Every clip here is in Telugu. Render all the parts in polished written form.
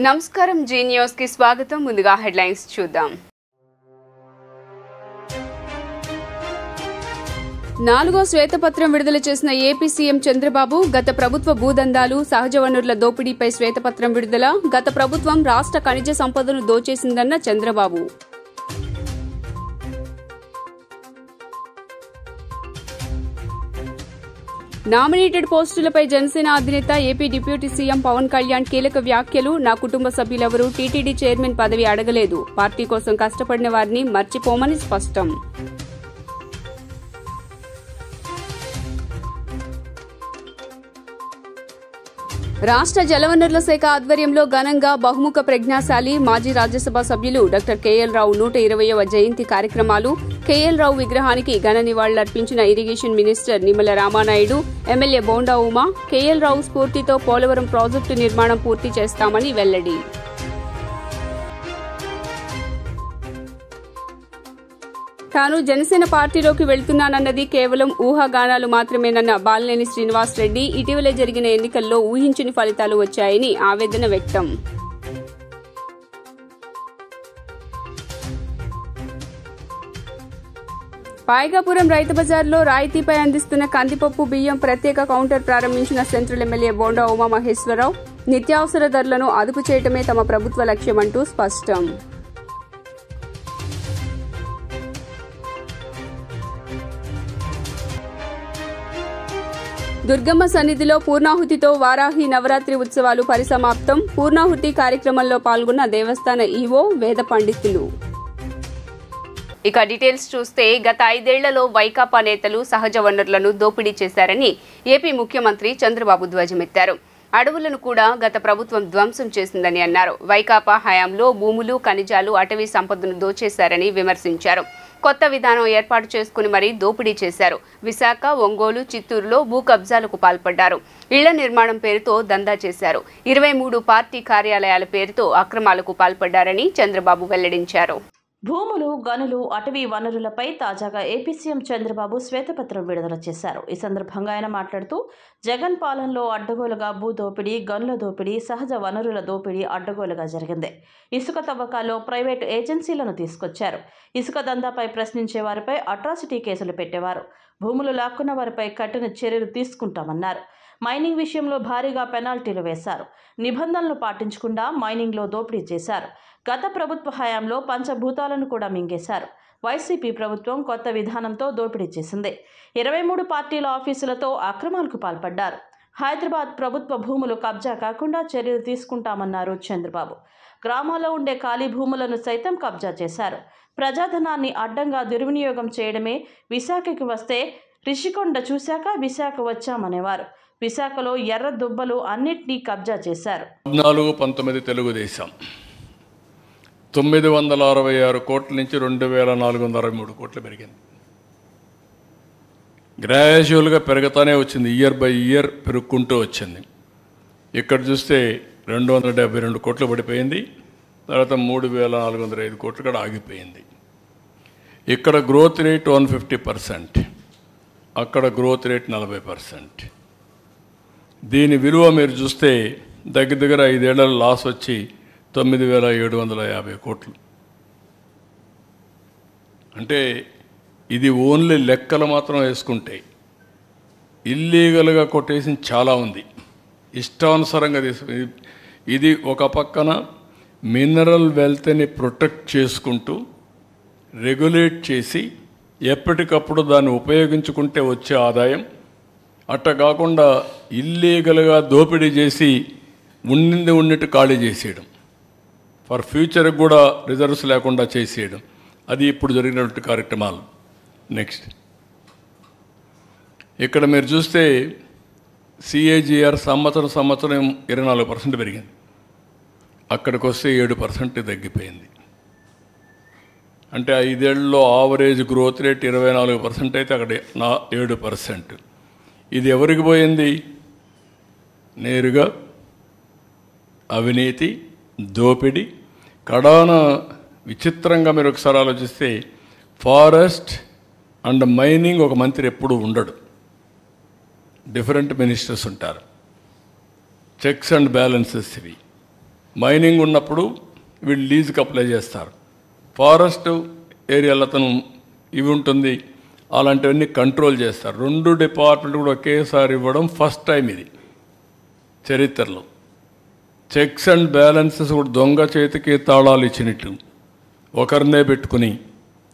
నమస్కారం జీ న్యూస్ కి స్వాగతం. ముందుగా హెడ్లైన్స్ చూద్దాం. 4వ శ్వేతపత్రం విడుదల చేసిన ఏపీ సీఎం చంద్రబాబు గత ప్రభుత్వ భూదందాలు, సహజ వనరుల దోపిడీపై శ్వేతపత్రం విడుదల. గత ప్రభుత్వం రాష్ట్ర ఖనిజ సంపదను దోచేసిందన్న చంద్రబాబు. నామినేటెడ్ పోస్టులపై జనసేన అధినేత AP deputy CM Pawan Kalyan కీలక వ్యాఖ్యలు. నా కుటుంబ సభ్యులెవరూ టీటీడీ చైర్మన్ పదవి అడగలేదు. పార్టీ కోసం కష్టపడిన వారిని మర్చిపోమని స్పష్టం. రాష్ట్ర జలవనరుల శాఖ ఆధ్వర్యంలో ఘనంగా బహుముఖ ప్రజ్ఞాశాలి మాజీ రాజ్యసభ సభ్యులు డాక్టర్ కేఎల్ రావు 120వ జయంతి కార్యక్రమాలు. కేఎల్ రావు విగ్రహానికి ఘన నివాళులర్పించిన irrigation minister Nimmala Ramanaidu, MLA Bonda Uma. KL Rao స్ఫూర్తితో పోలవరం ప్రాజెక్టు నిర్మాణం పూర్తి చేస్తామని వెల్లడి. తాను జనసేన పార్టీలోకి వెళ్తున్నానన్నది కేవలం ఊహాగానాలు మాత్రమేనన్న బాలినేని శ్రీనివాసరెడ్డి. ఇటీవలే జరిగిన ఎన్నికల్లో ఊహించని ఫలితాలు వచ్చాయని ఆవేదన వ్యక్తం. పాయగాపురం రైతు బజార్లో రాయితీపై అందిస్తున్న కందిపప్పు, బియ్యం ప్రత్యేక కౌంటర్ ప్రారంభించిన సెంట్రల్ ఎమ్మెల్యే బోండా ఉమామహేశ్వరరావు. నిత్యావసర ధరలను అదుపు చేయటమే తమ ప్రభుత్వ లక్ష్యమంటూ స్పష్టం. దుర్గమ్మ సన్నిధిలో పూర్ణాహుతితో వారాహి నవరాత్రి ఉత్సవాలు పరిసమాప్తం. పూర్ణాహుతి కార్యక్రమంలో పాల్గొన్న దేవస్థాన ఈవో, వేద పండితులు. ఇక డీటెయిల్స్ చూస్తే గత 5 ఏళ్లలో వైకాపా నేతలు సహజ వనరులను దోపిడీ చేశారని ఏపీ ముఖ్యమంత్రి చంద్రబాబు ధ్వజమెత్తారు. అడవులను కూడా గత ప్రభుత్వం ధ్వంసం చేసిందని అన్నారు. వైకాపా హయాంలో భూములు, ఖనిజాలు, అటవీ సంపదను దోచేశారని విమర్శించారు. కొత్త విధానం ఏర్పాటు చేసుకుని మరీ దోపిడీ చేశారు. విశాఖ, ఒంగోలు, చిత్తూరులో భూ కబ్జాలకు పాల్పడ్డారు. ఇళ్ల నిర్మాణం పేరుతో దందా చేశారు. 23 పార్టీ కార్యాలయాల పేరుతో అక్రమాలకు పాల్పడ్డారని చంద్రబాబు వెల్లడించారు. భూములు, గనులు, అటవీ వనరులపై తాజాగా ఏపీ సీఎం చంద్రబాబు శ్వేతపత్రం విడుదల చేశారు. ఈ సందర్భంగా ఆయన మాట్లాడుతూ జగన్ పాలనలో అడ్డగోలుగా భూ దోపిడీ, గనుల దోపిడీ, సహజ వనరుల దోపిడీ అడ్డగోలుగా జరిగింది. ఇసుక తవ్వకాల్లో ప్రైవేటు ఏజెన్సీలను తీసుకొచ్చారు. ఇసుక దందాపై ప్రశ్నించే వారిపై అట్రాసిటీ కేసులు పెట్టేవారు. భూములు లాక్కున్న వారిపై కఠిన చర్యలు తీసుకుంటామన్నారు. మైనింగ్ విషయంలో భారీగా పెనాల్టీలు వేశారు. నిబంధనలు పాటించకుండా మైనింగ్లో దోపిడీ చేశారు. గత ప్రభుత్వ హయాంలో పంచభూతాలను కూడా మింగేశారు. వైసీపీ ప్రభుత్వం కొత్త విధానంతో దోపిడీ చేసింది. 23 పార్టీల ఆఫీసులతో అక్రమాలకు పాల్పడ్డారు. హైదరాబాద్ ప్రభుత్వ భూములు కబ్జా కాకుండా చర్యలు తీసుకుంటామన్నారు చంద్రబాబు. గ్రామాల్లో ఉండే ఖాళీ భూములను సైతం కబ్జా చేశారు. ప్రజాధనాన్ని అడ్డంగా దుర్వినియోగం చేయడమే. విశాఖకి వస్తే రిషికొండ చూశాక విశాఖ వచ్చామనేవారు. విశాఖలో ఎర్ర దుబ్బలు అన్నిటినీ కబ్జా చేశారు. 19 తెలుగుదేశం 966 కోట్ల నుంచి 2463 కోట్లు పెరిగింది. గ్రాడ్యువల్గా పెరుగుతూనే వచ్చింది. ఇయర్ బై ఇయర్ పెరుగుకుంటూ వచ్చింది. ఇక్కడ చూస్తే 272 కోట్లు పడిపోయింది. తర్వాత 3405 కోట్లు కూడా ఆగిపోయింది. ఇక్కడ గ్రోత్ రేట్ 150%, అక్కడ గ్రోత్ రేట్ 40%. దీని విలువ మీరు చూస్తే దగ్గర 5 ఏళ్ల లాస్ వచ్చి 9750 కోట్లు. అంటే ఇది ఓన్లీ లెక్కలు మాత్రం వేసుకుంటే ఇల్లీగల్గా కొట్టేసి చాలా ఉంది. ఇష్టానుసారంగా ఇది ఒక పక్కన మినరల్ వెల్త్ని ప్రొటెక్ట్ చేసుకుంటూ రెగ్యులేట్ చేసి ఎప్పటికప్పుడు దాన్ని ఉపయోగించుకుంటే వచ్చే ఆదాయం, అట్ట కాకుండా ఇల్లీగల్గా దోపిడీ చేసి ఉన్నట్టు ఖాళీ చేసేయడం, ఫర్ ఫ్యూచర్కి కూడా రిజర్వ్స్ లేకుండా చేసేయడం, అది ఇప్పుడు జరిగినటువంటి కార్యక్రమాలు. నెక్స్ట్ ఇక్కడ మీరు చూస్తే సిఏజిఆర్ సంవత్సరం 24% పెరిగింది. అక్కడికి వస్తే 7% తగ్గిపోయింది. అంటే 5 ఏళ్లలో ఆవరేజ్ గ్రోత్ రేట్ 24% అయితే అక్కడ 7%. ఇది ఎవరికి పోయింది? నేరుగా అవినీతి, దోపిడీ. కడాన విచిత్రంగా మీరు ఒకసారి ఆలోచిస్తే ఫారెస్ట్ అండ్ మైనింగ్ ఒక మంత్రి ఎప్పుడూ ఉండడు, డిఫరెంట్ మినిస్టర్స్ ఉంటారు. చెక్స్ అండ్ బ్యాలెన్సెస్ ఇవి. మైనింగ్ ఉన్నప్పుడు వీళ్ళు లీజుకి అప్లై చేస్తారు. ఫారెస్ట్ ఏరియాలో అతను ఇవి ఉంటుంది, అలాంటివన్నీ కంట్రోల్ చేస్తారు. 2 డిపార్ట్మెంట్ కూడా ఒకేసారి ఇవ్వడం ఫస్ట్ టైం ఇది చరిత్రలో. చెక్స్ అండ్ బ్యాలెన్సెస్ కూడా దొంగ చేతికి తాళాలు ఇచ్చినట్టు ఒకరినే పెట్టుకుని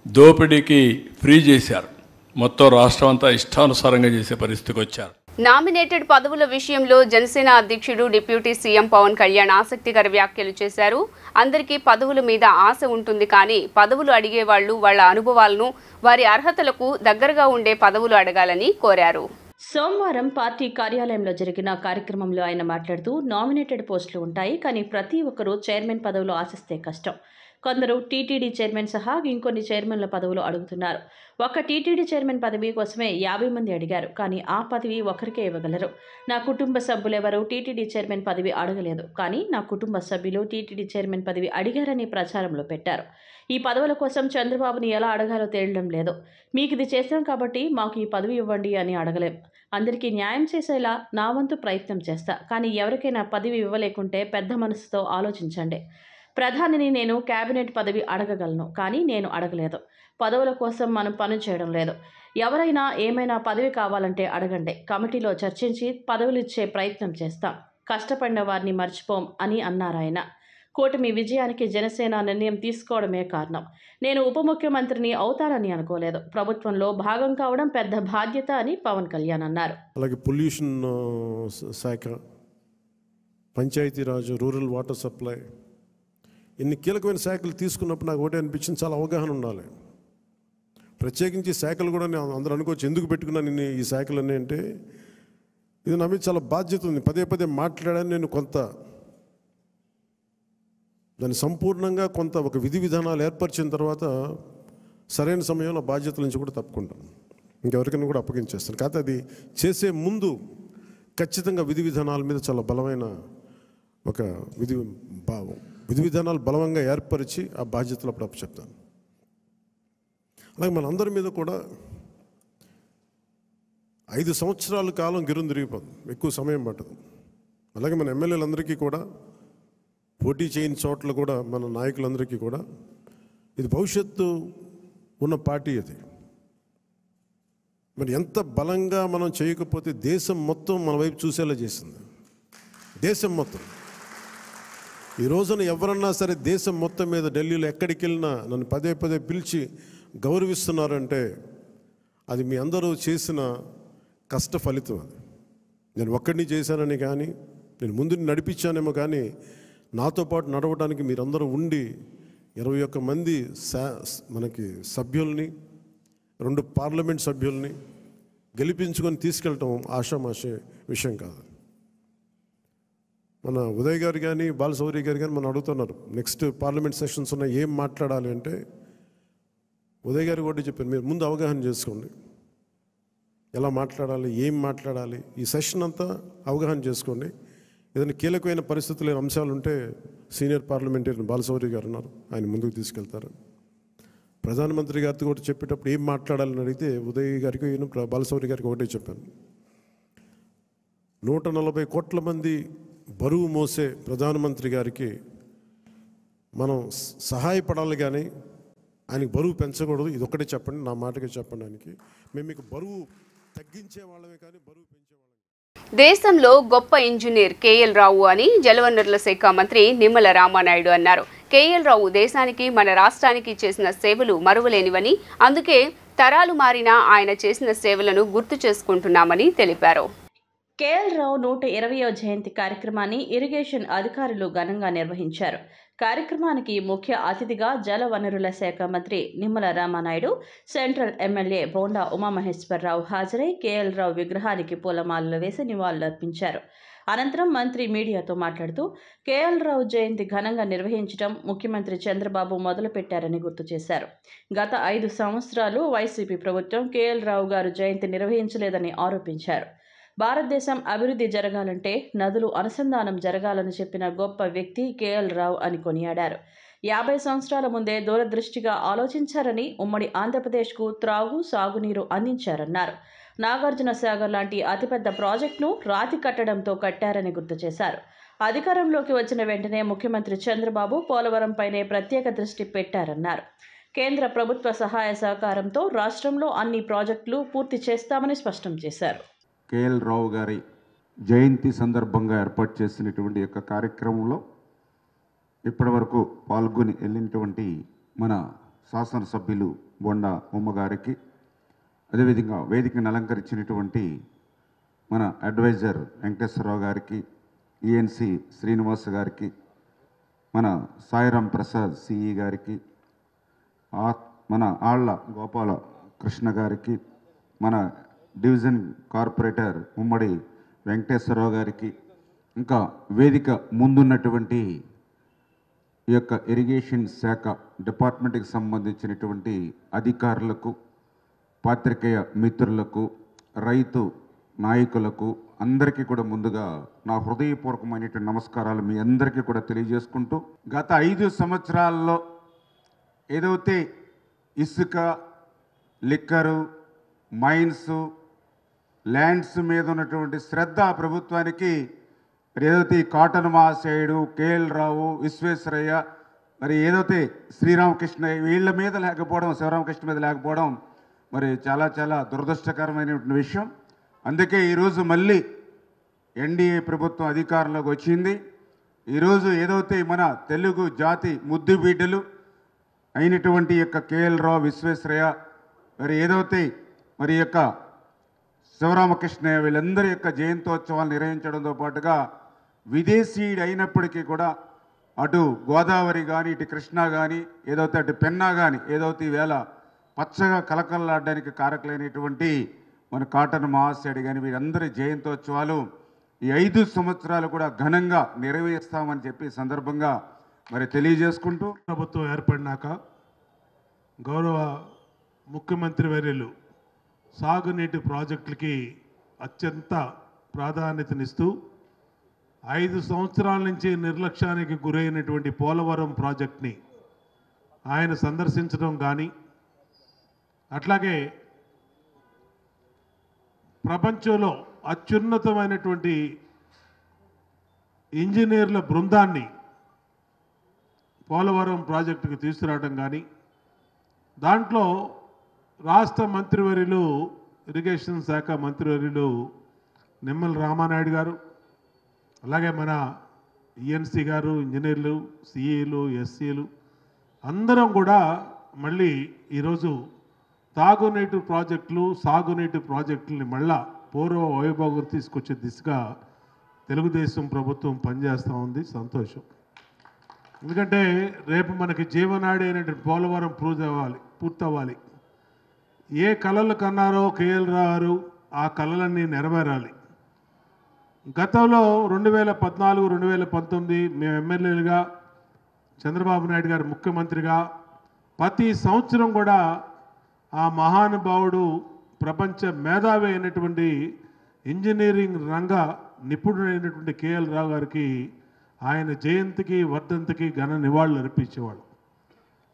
దోపిడీకి ఫ్రీ చేశారు. మొత్తం రాష్ట్రం అంతా ఇష్టానుసారంగా చేసే పరిస్థితికి వచ్చారు. నామినేటెడ్ పదవుల విషయంలో జనసేన అధ్యక్షుడు డిప్యూటీ సీఎం పవన్ కళ్యాణ్ ఆసక్తికర వ్యాఖ్యలు చేశారు. అందరికీ పదవుల మీద ఆశ ఉంటుంది, కానీ పదవులు అడిగే వాళ్ళు వాళ్ళ అనుభవాలను, వారి అర్హతలకు దగ్గరగా ఉండే పదవులు అడగాలని కోరారు. సోమవారం పార్టీ కార్యాలయంలో జరిగిన కార్యక్రమంలో ఆయన మాట్లాడుతూ, నామినేటెడ్ పోస్టులు ఉంటాయి, కానీ ప్రతి ఒక్కరూ చైర్మన్ పదవులు ఆశిస్తే కష్టం. కొందరు టీటీడీ చైర్మన్ సహా ఇంకొన్ని చైర్మన్ల పదవులు అడుగుతున్నారు. ఒక టీటీడీ చైర్మన్ పదవి కోసమే 50 మంది అడిగారు, కానీ ఆ పదవి ఒకరికే ఇవ్వగలరు. నా కుటుంబ సభ్యులెవరూ టీటీడీ చైర్మన్ పదవి అడగలేదు, కానీ నా కుటుంబ సభ్యులు టీటీడీ చైర్మన్ పదవి అడిగారని ప్రచారంలో పెట్టారు. ఈ పదవుల కోసం చంద్రబాబుని ఎలా అడగాలో తేలడం లేదు. మీకు ఇది చేశాం కాబట్టి మాకు ఈ పదవి ఇవ్వండి అని అడగలేం. అందరికీ న్యాయం చేసేలా నా వంతు ప్రయత్నం చేస్తా, కానీ ఎవరికైనా పదవి ఇవ్వలేకుంటే పెద్ద మనసుతో ఆలోచించండి. ప్రధానిని నేను కేబినెట్ పదవి అడగగలను, కానీ నేను అడగలేదు. పదవుల కోసం మనం పని చేయడం లేదు. ఎవరైనా ఏమైనా పదవి కావాలంటే అడగండి. కమిటీలో చర్చించి పదవులు ఇచ్చే ప్రయత్నం చేస్తాం. కష్టపడిన వారిని మర్చిపోం అని అన్నారాయన. కూటమి విజయానికి జనసేన నిర్ణయం తీసుకోవడమే కారణం. నేను ఉప ముఖ్యమంత్రిని అవుతానని అనుకోలేదు. ప్రభుత్వంలో భాగం కావడం పెద్ద బాధ్యత అని పవన్ కళ్యాణ్ అన్నారు. అలాగే పొల్యూషన్ శాఖ, పంచాయతీరాజ్, రూరల్ వాటర్ సప్లై, ఇన్ని కీలకమైన శాఖలు తీసుకున్నప్పుడు నాకు ఒకటే అనిపించింది, చాలా అవగాహన ఉండాలి. ప్రత్యేకించి శాఖలు కూడా నేను అందరూ అనుకోవచ్చు, ఎందుకు పెట్టుకున్నాను నేను ఈ శాఖలన్నీ అంటే, ఇది నా మీద చాలా బాధ్యత ఉంది. పదే పదే మాట్లాడాను. నేను కొంత దాన్ని సంపూర్ణంగా కొంత ఒక విధి విధానాలు ఏర్పరిచిన తర్వాత సరైన సమయంలో బాధ్యతల నుంచి కూడా తప్పుకుంటాను. ఇంకెవరికైనా కూడా అప్పగించేస్తాను. కాకపోతే అది చేసే ముందు ఖచ్చితంగా విధి విధానాల మీద చాలా బలమైన ఒక విధి విధానాలు బలంగా ఏర్పరిచి ఆ బాధ్యతలు అప్పుడు అప్పచెప్తాను. అలాగే మనందరి మీద కూడా 5 సంవత్సరాల కాలం గిరుం తిరిగిపోతుంది, ఎక్కువ సమయం పట్టదు. అలాగే మన ఎమ్మెల్యేలందరికీ కూడా, పోటీ చేయని చోట్ల కూడా మన నాయకులందరికీ కూడా ఇది భవిష్యత్తు ఉన్న పార్టీ. అది మరి ఎంత బలంగా మనం చేయకపోతే దేశం మొత్తం మన వైపు చూసేలా చేసింది. దేశం మొత్తం ఈ రోజున ఎవరన్నా సరే దేశం మొత్తం మీద ఢిల్లీలో ఎక్కడికి వెళ్ళినా నన్ను పదే పదే పిలిచి గౌరవిస్తున్నారంటే అది మీ అందరూ చేసిన కష్ట ఫలితం. అది నేను ఒక్కడిని చేశానని కానీ, నేను ముందు నడిపించానేమో కానీ, నాతో పాటు నడవడానికి మీరందరూ ఉండి 21 మంది మనకి సభ్యుల్ని, 2 పార్లమెంట్ సభ్యుల్ని గెలిపించుకొని తీసుకెళ్ళటం ఆషామాషే విషయం కాదు. మన ఉదయ్ గారు కానీ, బాలశౌరి గారు కానీ మనం అడుగుతున్నారు, నెక్స్ట్ పార్లమెంట్ సెషన్స్ ఉన్నాయి, ఏం మాట్లాడాలి అంటే, ఉదయ్ గారు కూడా చెప్పారు, మీరు ముందు అవగాహన చేసుకోండి, ఎలా మాట్లాడాలి, ఏం మాట్లాడాలి, ఈ సెషన్ అంతా అవగాహన చేసుకోండి. ఏదైనా కీలకమైన పరిస్థితులు అంశాలు ఉంటే సీనియర్ పార్లమెంటరీ బాలశౌరి గారు ఉన్నారు, ఆయన ముందుకు తీసుకెళ్తారు. ప్రధానమంత్రి గారితో కూడా చెప్పేటప్పుడు ఏం మాట్లాడాలని అడిగితే ఉదయ్ గారికి, బాలశౌరి గారికి ఒకటే చెప్పాను, 140 కోట్ల మంది బరువు మోసే ప్రధానమంత్రి గారికి మనం సహాయపడాలి, కానీ ఆయనకి బరువు పెంచకూడదు. ఇది ఒక్కటే చెప్పండి, నా మాటగా చెప్పండి ఆయనకి. మేము మీకు బరువు తగ్గించే వాళ్ళమే కానీ బరువు పెంచే వాళ్ళమే. దేశంలో గొప్ప ఇంజనీర్ కేఎల్ రావు అని జలవనరుల శాఖ మంత్రి నిమ్మల రామానాయుడు అన్నారు. కేఎల్ రావు దేశానికి, మన రాష్ట్రానికి చేసిన సేవలు మరువలేనివని, అందుకే తరాలు మారినా ఆయన చేసిన సేవలను గుర్తు చేసుకుంటున్నామని తెలిపారు. కేఎల్ రావు 120వ జయంతి కార్యక్రమాన్ని ఇరిగేషన్ అధికారులు ఘనంగా నిర్వహించారు. కార్యక్రమానికి ముఖ్య అతిథిగా జల వనరుల శాఖ మంత్రి నిమ్మల రామానాయుడు, సెంట్రల్ ఎమ్మెల్యే బోండా ఉమామహేశ్వరరావు హాజరై కేఎల్ రావు విగ్రహానికి పూలమాలలు వేసి నివాళులర్పించారు. అనంతరం మంత్రి మీడియాతో మాట్లాడుతూ, కేఎల్ రావు జయంతి ఘనంగా నిర్వహించడం ముఖ్యమంత్రి చంద్రబాబు మొదలుపెట్టారని గుర్తు చేశారు. గత 5 సంవత్సరాలు వైసీపీ ప్రభుత్వం కేఎల్ రావు గారు జయంతి నిర్వహించలేదని ఆరోపించారు. భారతదేశం అభివృద్ధి జరగాలంటే నదులు అనుసంధానం జరగాలని చెప్పిన గొప్ప వ్యక్తి కేఎల్ రావు అని కొనియాడారు. 50 సంవత్సరాల ముందే దూరదృష్టిగా ఆలోచించారని, ఉమ్మడి ఆంధ్రప్రదేశ్కు త్రాగు, సాగునీరు అందించారన్నారు. నాగార్జున సాగర్ లాంటి అతిపెద్ద ప్రాజెక్టును రాతి కట్టడంతో కట్టారని గుర్తు చేశారు. అధికారంలోకి వచ్చిన వెంటనే ముఖ్యమంత్రి చంద్రబాబు పోలవరంపైనే ప్రత్యేక దృష్టి పెట్టారన్నారు. కేంద్ర ప్రభుత్వ సహాయ సహకారంతో రాష్ట్రంలో అన్ని ప్రాజెక్టులు పూర్తి చేస్తామని స్పష్టం చేశారు. కేఎల్ రావు గారి జయంతి సందర్భంగా ఏర్పాటు చేసినటువంటి యొక్క కార్యక్రమంలో ఇప్పటివరకు పాల్గొని వెళ్ళినటువంటి మన శాసనసభ్యులు బొండా ఉమ్మ గారికి, అదేవిధంగా వేదికను అలంకరించినటువంటి మన అడ్వైజర్ వెంకటేశ్వరరావు గారికి, ఈఎన్సి శ్రీనివాస్ గారికి, మన సాయిరాం ప్రసాద్ సిఈ గారికి, మన ఆళ్ల గోపాల కృష్ణ గారికి, మన డివిజన్ కార్పొరేటర్ ఉమ్మడి వెంకటేశ్వరరావు గారికి, ఇంకా వేదిక ముందున్నటువంటి ఈ యొక్క ఇరిగేషన్ శాఖ డిపార్ట్మెంట్కి సంబంధించినటువంటి అధికారులకు, పాత్రికేయ మిత్రులకు, రైతు నాయకులకు అందరికీ కూడా ముందుగా నా హృదయపూర్వకమైనటువంటి నమస్కారాలు మీ అందరికీ కూడా తెలియజేసుకుంటూ, గత 5 సంవత్సరాల్లో ఏదైతే ఇసుక, లిక్కరు, మైన్స్, ల్యాండ్స్ మీద ఉన్నటువంటి శ్రద్ధ ప్రభుత్వానికి ఏదైతే కాటన్ మహాశయుడు, కేఎల్ రావు, విశ్వేశ్వరయ్య, మరి ఏదైతే శ్రీరామకృష్ణ వీళ్ళ మీద లేకపోవడం, శివరామకృష్ణ మీద లేకపోవడం మరి చాలా చాలా దురదృష్టకరమైనటువంటి విషయం. అందుకే ఈరోజు మళ్ళీ ఎన్డీఏ ప్రభుత్వం అధికారంలోకి వచ్చింది. ఈరోజు ఏదైతే మన తెలుగు జాతి ముద్దు బిడ్డలు అయినటువంటి యొక్క కేఎల్ రావు, విశ్వేశ్వరయ్య, మరి ఏదైతే మరి యొక్క శివరామకృష్ణయ్య వీళ్ళందరి యొక్క జయంతోత్సవాలు నిర్వహించడంతో పాటుగా విదేశీయుడు అయినప్పటికీ కూడా అటు గోదావరి కానీ, ఇటు కృష్ణా కానీ, ఏదైతే అటు పెన్నా కానీ, ఏదైతే ఈవేళ పచ్చగా కలకలలాడడానికి కారకులైనటువంటి మన కాటన్ మహాశయుడు కానీ వీరందరి జయంతోత్సవాలు ఈ 5 సంవత్సరాలు కూడా ఘనంగా నిర్వహిస్తామని చెప్పి సందర్భంగా మరి తెలియజేసుకుంటూ, ప్రభుత్వం ఏర్పడినాక గౌరవ ముఖ్యమంత్రి వర్యులు సాగునీటి ప్రాజెక్టులకి అత్యంత ప్రాధాన్యతనిస్తూ 5 సంవత్సరాల నుంచి నిర్లక్ష్యానికి గురైనటువంటి పోలవరం ప్రాజెక్ట్ని ఆయన సందర్శించడం కానీ, అట్లాగే ప్రపంచంలో అత్యున్నతమైనటువంటి ఇంజనీర్ల బృందాన్ని పోలవరం ప్రాజెక్టుకు తీసుకురావడం కానీ, దాంట్లో రాష్ట్ర మంత్రివర్యులు, ఇరిగేషన్ శాఖ మంత్రివర్యులు నిమ్మల రామానాయుడు గారు, అలాగే మన ఈఎన్సీ గారు, ఇంజనీర్లు, సిఈలు, ఎస్సీలు అందరం కూడా మళ్ళీ ఈరోజు తాగునీటి ప్రాజెక్టులు, సాగునీటి ప్రాజెక్టులని మళ్ళా పూర్వ వైభవం తీసుకొచ్చే దిశగా తెలుగుదేశం ప్రభుత్వం పనిచేస్తూ ఉంది. సంతోషం. ఎందుకంటే రేపు మనకి జీవనాడి అయినటువంటి పోలవరం పూర్తవ్వాలి. ఏ కళలు కన్నారో కేఎల్ రావు ఆ కళలన్నీ నెరవేరాలి. గతంలో 2014, 2019 మేము ఎమ్మెల్యేలుగా, చంద్రబాబు నాయుడు గారు ముఖ్యమంత్రిగా ప్రతి సంవత్సరం కూడా ఆ మహానుభావుడు ప్రపంచ మేధావి అయినటువంటి ఇంజనీరింగ్ రంగ నిపుణుడైనటువంటి కేఎల్ రావు గారికి ఆయన జయంతికి, వర్ధంతికి ఘన నివాళులు అర్పించేవాడు.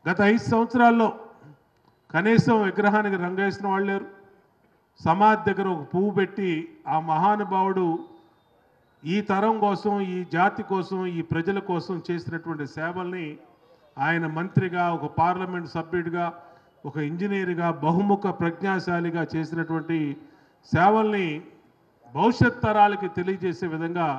గత 5 సంవత్సరాల్లో కనీసం విగ్రహానికి రంగేసిన వాళ్ళు లేరు. సమాధి దగ్గర ఒక పువ్వు పెట్టి ఆ మహానుభావుడు ఈ తరం కోసం, ఈ జాతి కోసం, ఈ ప్రజల కోసం చేసినటువంటి సేవల్ని ఆయన మంత్రిగా, ఒక పార్లమెంట్ సభ్యుడిగా, ఒక ఇంజనీర్గా, బహుముఖ ప్రజ్ఞాశాలిగా చేసినటువంటి సేవల్ని భవిష్యత్ తరాలకి తెలియజేసే విధంగా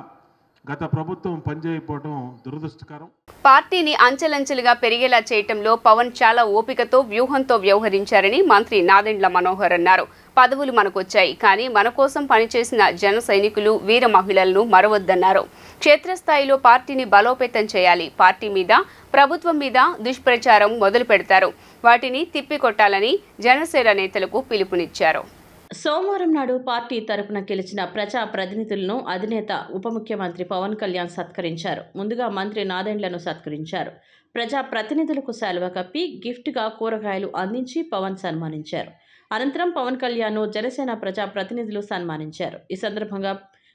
గత ప్రభుత్వం పనిచేయకపోవడం దురదృష్టకరం. పార్టీని అంచెలంచెలుగా పెరిగేలా చేయటంలో పవన్ చాలా ఓపికతో, వ్యూహంతో వ్యవహరించారని మంత్రి నాదెండ్ల మనోహర్ అన్నారు. పదవులు మనకొచ్చాయి, కానీ మన కోసం పనిచేసిన జన సైనికులు, వీర మహిళలను మరవద్దన్నారు. క్షేత్రస్థాయిలో పార్టీని బలోపేతం చేయాలి. పార్టీ మీద, ప్రభుత్వం మీద దుష్ప్రచారం మొదలు పెడతారు, వాటిని తిప్పికొట్టాలని జనసేన నేతలకు పిలుపునిచ్చారు. సోమవారం నాడు పార్టీ తరపున గెలిచిన ప్రజా ప్రతినిధులను అధినేత ఉప ముఖ్యమంత్రి పవన్ కళ్యాణ్ సత్కరించారు. ముందుగా మంత్రి నాదెండ్లను సత్కరించారు. ప్రజా ప్రతినిధులకు శాలువ కప్పి గిఫ్ట్గా కూరగాయలు అందించి పవన్ సన్మానించారు. అనంతరం పవన్ కళ్యాణ్ను జనసేన ప్రజా ప్రతినిధులు సన్మానించారు. ఈ సందర్భంగా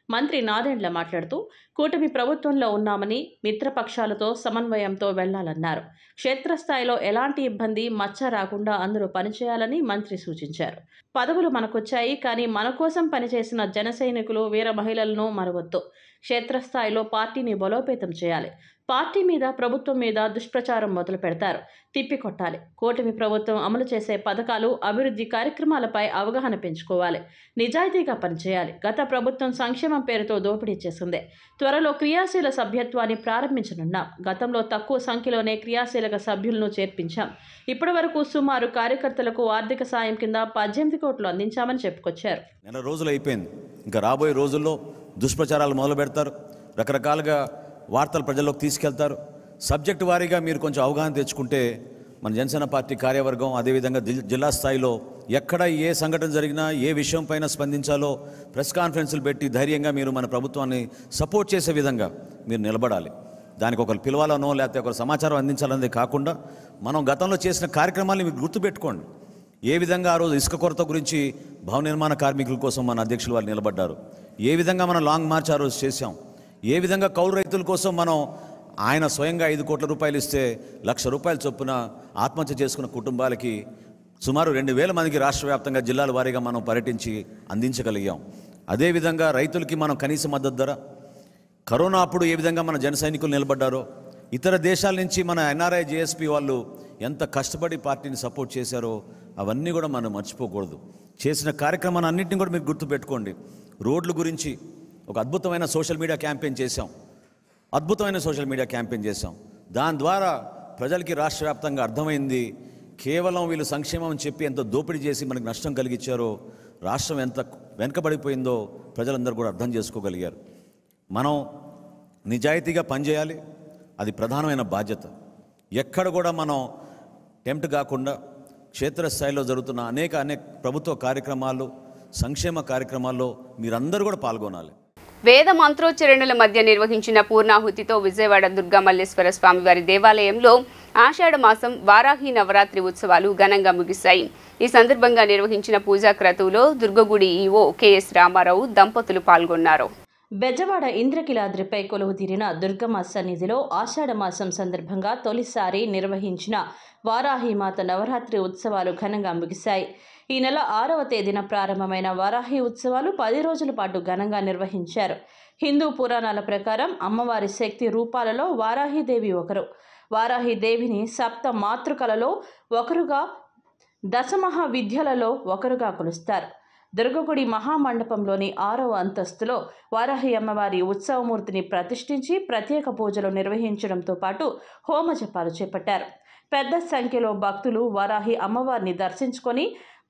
మంత్రి నాదెండ్ల మాట్లాడుతూ కూటమి ప్రభుత్వంలో ఉన్నామని మిత్రపక్షాలతో సమన్వయంతో వెళ్లాలన్నారు. క్షేత్రస్థాయిలో ఎలాంటి ఇబ్బంది మచ్చ రాకుండా అందరూ పనిచేయాలని మంత్రి సూచించారు. పదవులు మనకొచ్చాయి, కానీ మన కోసం పనిచేసిన జన సైనికులు, వీర మహిళలను మరవద్దు. క్షేత్రస్థాయిలో పార్టీని బలోపేతం చేయాలి. పార్టీ మీద, ప్రభుత్వం మీద దుష్ప్రచారం మొదలు పెడతారు, తిప్పికొట్టాలి. కూటమి ప్రభుత్వం అమలు చేసే పథకాలు, అభివృద్ధి కార్యక్రమాలపై అవగాహన పెంచుకోవాలి. నిజాయితీగా పనిచేయాలి. గత ప్రభుత్వం సంక్షేమం పేరుతో దోపిడీ చేసింది. త్వరలో క్రియాశీల సభ్యత్వాన్ని ప్రారంభించనున్నాం. గతంలో తక్కువ సంఖ్యలోనే క్రియాశీలక సభ్యులను చేర్పించాం. ఇప్పటి వరకు సుమారు కార్యకర్తలకు ఆర్థిక సాయం కింద 18 కోట్లు అందించామని చెప్పుకొచ్చారు. నెల రోజులు అయిపోయింది. ఇంకా రాబోయే రోజుల్లో దుష్ప్రచారాలు మొదలు పెడతారు, రకరకాలుగా వార్తలు ప్రజల్లోకి తీసుకెళ్తారు. సబ్జెక్టు వారీగా మీరు కొంచెం అవగాహన తెచ్చుకుంటే మన జనసేన పార్టీ కార్యవర్గం, అదేవిధంగా జిల్లా స్థాయిలో ఎక్కడ ఏ సంఘటన జరిగినా, ఏ విషయం పైన స్పందించాలో ప్రెస్ కాన్ఫరెన్సులు పెట్టి ధైర్యంగా మీరు మన ప్రభుత్వాన్ని సపోర్ట్ చేసే విధంగా మీరు నిలబడాలి. దానికి ఒకరు పిలవాలనో లేకపోతే ఒకరు సమాచారం అందించాలనేది కాకుండా మనం గతంలో చేసిన కార్యక్రమాన్ని మీరు గుర్తుపెట్టుకోండి. ఏ విధంగా ఆ రోజు ఇసుక కొరత గురించి భవన నిర్మాణ కార్మికుల కోసం మన అధ్యక్షులు వారు నిలబడ్డారు, ఏ విధంగా మనం లాంగ్ మార్చ్ ఆ రోజు చేశాం, ఏ విధంగా కౌలు రైతుల కోసం మనం ఆయన స్వయంగా 5 కోట్ల రూపాయలు ఇస్తే 1,00,000 రూపాయల చొప్పున ఆత్మహత్య చేసుకున్న కుటుంబాలకి సుమారు 2,000 మందికి రాష్ట్ర వ్యాప్తంగా జిల్లాల వారీగా మనం పర్యటించి అందించగలిగాం. అదేవిధంగా రైతులకి మనం కనీస మద్దతు ధర, కరోనా అప్పుడు ఏ విధంగా మన జన సైనికులు నిలబడ్డారో, ఇతర దేశాల నుంచి మన ఎన్ఆర్ఐ జేఎస్పీ వాళ్ళు ఎంత కష్టపడి పార్టీని సపోర్ట్ చేశారో అవన్నీ కూడా మనం మర్చిపోకూడదు. చేసిన కార్యక్రమాన్ని అన్నింటినీ కూడా మీరు గుర్తుపెట్టుకోండి. రోడ్ల గురించి ఒక అద్భుతమైన సోషల్ మీడియా క్యాంపెయిన్ చేశాం. దాని ద్వారా ప్రజలకి రాష్ట్ర వ్యాప్తంగా అర్థమైంది, కేవలం వీళ్ళు సంక్షేమం అని చెప్పి ఎంత దోపిడీ చేసి మనకు నష్టం కలిగించారో, రాష్ట్రం ఎంత వెనకబడిపోయిందో ప్రజలందరూ కూడా అర్థం చేసుకోగలిగారు. మనం నిజాయితీగా పనిచేయాలి, అది ప్రధానమైన బాధ్యత. ఎక్కడ కూడా మనం టెంప్ట్ కాకుండా క్షేత్రస్థాయిలో జరుగుతున్న అనేక ప్రభుత్వ కార్యక్రమాలు, సంక్షేమ కార్యక్రమాల్లో మీరందరూ కూడా పాల్గొనాలి. వేద మంత్రోచ్చరణల మధ్య నిర్వహించిన పూర్ణాహుతితో విజయవాడ దుర్గా మల్లేశ్వర స్వామివారి దేవాలయంలో ఆషాఢ మాసం వారాహి నవరాత్రి ఉత్సవాలు ఘనంగా ముగిశాయి. ఈ సందర్భంగా నిర్వహించిన పూజా క్రతువులో దుర్గగుడి ఈవో కెఎస్ రామారావు దంపతులు పాల్గొన్నారు. బెజవాడ ఇంద్రకిలాద్రిపై కొలువుతీరిన దుర్గమ్మ సన్నిధిలో ఆషాఢ మాసం సందర్భంగా తొలిసారి నిర్వహించిన వారాహిమాత నవరాత్రి ఉత్సవాలు ఘనంగా ముగిశాయి. ఈ నెల 6వ తేదీన ప్రారంభమైన వారాహి ఉత్సవాలు 10 రోజుల పాటు ఘనంగా నిర్వహించారు. హిందూ పురాణాల ప్రకారం అమ్మవారి శక్తి రూపాలలో వారాహిదేవి ఒకరు. వారాహిదేవిని సప్త మాతృకలలో ఒకరుగా, దశమహా విద్యలలో ఒకరుగా కొలుస్తారు. దుర్గగుడి మహామండపంలోని 6వ అంతస్తులో వారాహి అమ్మవారి ఉత్సవమూర్తిని ప్రతిష్ఠించి ప్రత్యేక పూజలు నిర్వహించడంతో పాటు హోమజపాలు చేపట్టారు. పెద్ద సంఖ్యలో భక్తులు వారాహి అమ్మవారిని దర్శించుకొని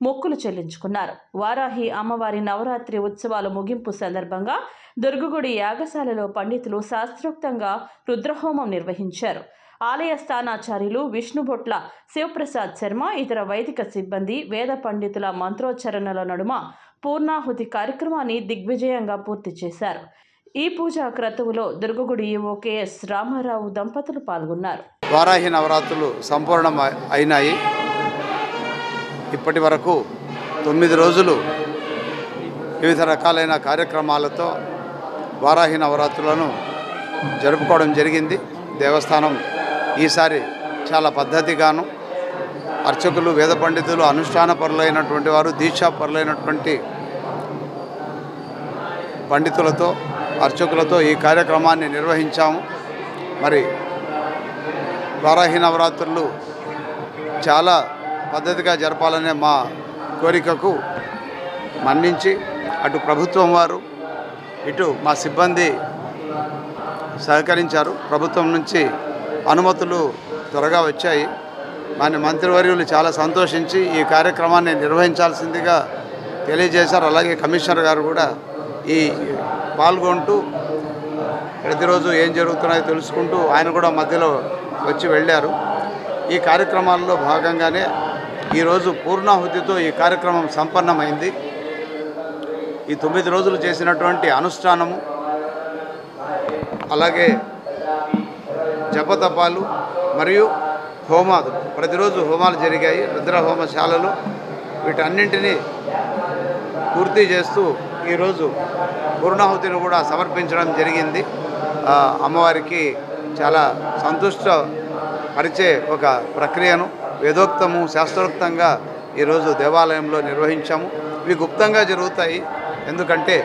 మొక్కులు చెల్లించుకున్నారు. వారాహి అమ్మవారి నవరాత్రి ఉత్సవాల ముగింపు సందర్భంగా దుర్గగుడి యాగశాలలో పండితులు శాస్త్రోక్తంగా రుద్రహోమం నిర్వహించారు. ఆలయ స్థానాచార్యులు విష్ణుభొట్ల శివప్రసాద్ శర్మ, ఇతర వైదిక సిబ్బంది వేద పండితుల మంత్రోచ్చరణల నడుమ పూర్ణాహుతి కార్యక్రమాన్ని దిగ్విజయంగా పూర్తి చేశారు. ఈ పూజా క్రతువులో దుర్గగుడి ఈవో కెఎస్ రామారావు దంపతులు పాల్గొన్నారు. వారాహి నవరాత్రులు సంపూర్ణం అయినాయి. ఇప్పటి వరకు 9 రోజులు వివిధ రకాలైన కార్యక్రమాలతో వారాహి నవరాత్రులను జరుపుకోవడం జరిగింది. దేవస్థానం ఈసారి చాలా పద్ధతిగాను అర్చకులు, వేద పండితులు, అనుష్ఠాన పరులైనటువంటి వారు, దీక్షా పరులైనటువంటి పండితులతో, అర్చకులతో ఈ కార్యక్రమాన్ని నిర్వహించాము. మరి వారాహి నవరాత్రులు చాలా పద్ధతిగా జరపాలనే మా కోరికకు మన్నించి అటు ప్రభుత్వం వారు, ఇటు మా సిబ్బంది సహకరించారు. ప్రభుత్వం నుంచి అనుమతులు త్వరగా వచ్చాయి. మన మంత్రివర్యులు చాలా సంతోషించి ఈ కార్యక్రమాన్ని నిర్వహించాల్సిందిగా తెలియజేశారు. అలాగే కమిషనర్ గారు కూడా ఈ పాల్గొంటూ ప్రతిరోజు ఏం జరుగుతున్నాయో తెలుసుకుంటూ ఆయన కూడా మధ్యలో వచ్చి వెళ్ళారు. ఈ కార్యక్రమాల్లో భాగంగానే ఈరోజు పూర్ణాహుతితో ఈ కార్యక్రమం సంపన్నమైంది. ఈ 9 రోజులు చేసినటువంటి అనుష్ఠానము, అలాగే జపతపాలు మరియు హోమాలు, ప్రతిరోజు హోమాలు జరిగాయి రుద్ర హోమశాలలో. వీటన్నింటినీ పూర్తి చేస్తూ ఈరోజు పూర్ణాహుతిని కూడా సమర్పించడం జరిగింది. అమ్మవారికి చాలా సంతుష్ట పరిచే ఒక ప్రక్రియను వేదోక్తము శాస్త్రోక్తంగా ఈరోజు దేవాలయంలో నిర్వహించాము. ఇవి గుప్తంగా జరుగుతాయి, ఎందుకంటే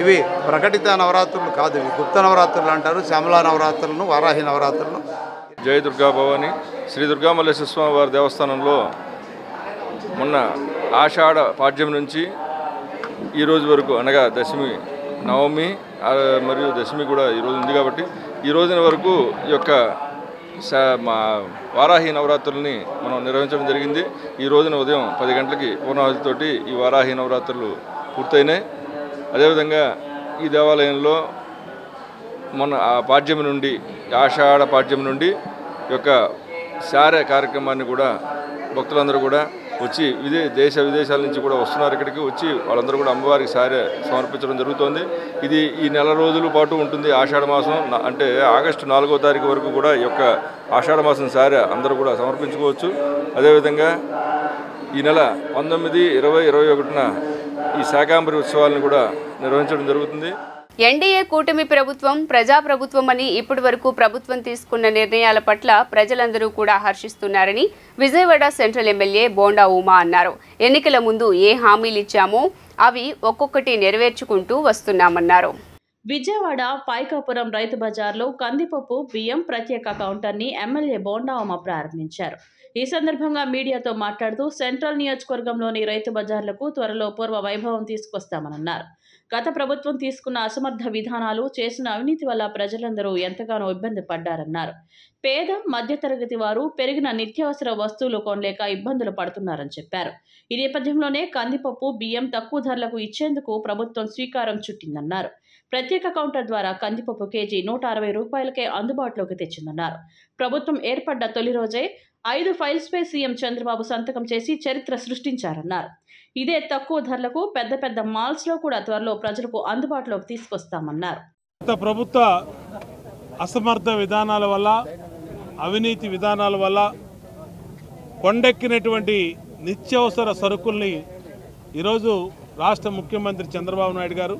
ఇవి ప్రకటిత నవరాత్రులు కాదు, ఇవి గుప్త నవరాత్రులు అంటారు. శ్యామలా నవరాత్రులను, వారాహి నవరాత్రులను. జయ దుర్గా భవాని శ్రీ దుర్గామల్లేశ్వర స్వామి వారి దేవస్థానంలో మొన్న ఆషాఢ పాడ్యం నుంచి ఈ రోజు వరకు, అనగా దశమి, నవమి మరియు దశమి కూడా ఈరోజు ఉంది కాబట్టి ఈ రోజున వరకు ఈ యొక్క మా వారాహి నవరాత్రులని మనం నిర్వహించడం జరిగింది. ఈ రోజున ఉదయం 10 గంటలకి పూర్ణాహుతితోటి ఈ వారాహి నవరాత్రులు పూర్తయినాయి. అదేవిధంగా ఈ దేవాలయంలో మొన్న ఆ పాడ్యం నుండి, ఆషాఢ పాడ్యం నుండి ఈ యొక్క శారే కార్యక్రమాన్ని కూడా భక్తులందరూ కూడా వచ్చి దేశ విదేశాల నుంచి కూడా వస్తున్నారు. ఇక్కడికి వచ్చి వాళ్ళందరూ కూడా అమ్మవారికి సారే సమర్పించడం జరుగుతోంది. ఇది ఈ నెల రోజుల పాటు ఉంటుంది. ఆషాఢ మాసం అంటే ఆగస్టు 4వ తారీఖు వరకు కూడా ఈ యొక్క ఆషాఢ మాసం సారే అందరూ కూడా సమర్పించుకోవచ్చు. అదేవిధంగా ఈ నెల 19, 20, 21న ఈ శాకాంబరి ఉత్సవాలను కూడా నిర్వహించడం జరుగుతుంది. ఎన్డీఏ కూటమి ప్రభుత్వం ప్రజాప్రభుత్వం అని ఇప్పటి వరకు ప్రభుత్వం తీసుకున్న నిర్ణయాల పట్ల ప్రజలందరూ కూడా హర్షిస్తున్నారని విజయవాడ సెంట్రల్ ఎమ్మెల్యే బోండా ఉమా అన్నారు. ఎన్నికల ముందు ఏ హామీలు ఇచ్చామో అవి ఒక్కొక్కటి నెరవేర్చుకుంటూ వస్తున్నామన్నారు. విజయవాడ పాయకాపురం రైతు బజార్లో కందిపప్పు, బియ్యం ప్రత్యేక కౌంటర్ని ఎమ్మెల్యే బోండా ఉమా ప్రారంభించారు. ఈ సందర్భంగా మీడియాతో మాట్లాడుతూ సెంట్రల్ నియోజకవర్గంలోని రైతు బజార్లకు త్వరలో పూర్వ వైభవం తీసుకొస్తామన్నారు. గత ప్రభుత్వం తీసుకున్న అసమర్థ విధానాలు, చేసిన అవినీతి వల్ల ప్రజలందరూ ఎంతగానో ఇబ్బంది పడ్డారన్నారు. పేద మధ్యతరగతి వారు పెరిగిన నిత్యావసర వస్తువులు కొనలేక ఇబ్బందులు పడుతున్నారని చెప్పారు. ఈ నేపథ్యంలోనే కందిపప్పు, బియ్యం తక్కువ ధరలకు ఇచ్చేందుకు ప్రభుత్వం శ్రీకారం చుట్టిందన్నారు. ప్రత్యేక కౌంటర్ ద్వారా కందిపప్పు కేజీ 160 రూపాయలకే అందుబాటులోకి తెచ్చిందన్నారు. ప్రభుత్వం ఏర్పడ్డ తొలి రోజే 5 ఫైల్స్పై సీఎం చంద్రబాబు సంతకం చేసి చరిత్ర సృష్టించారన్నారు. ఇదే తక్కువ ధరలకు పెద్ద పెద్ద మాల్స్లో కూడా త్వరలో ప్రజలకు అందుబాటులోకి తీసుకొస్తామన్నారు. ప్రభుత్వ అసమర్థ విధానాల వల్ల, అవినీతి విధానాల వల్ల కొండెక్కినటువంటి నిత్యావసర సరుకుల్ని ఈరోజు రాష్ట్ర ముఖ్యమంత్రి చంద్రబాబు నాయుడు గారు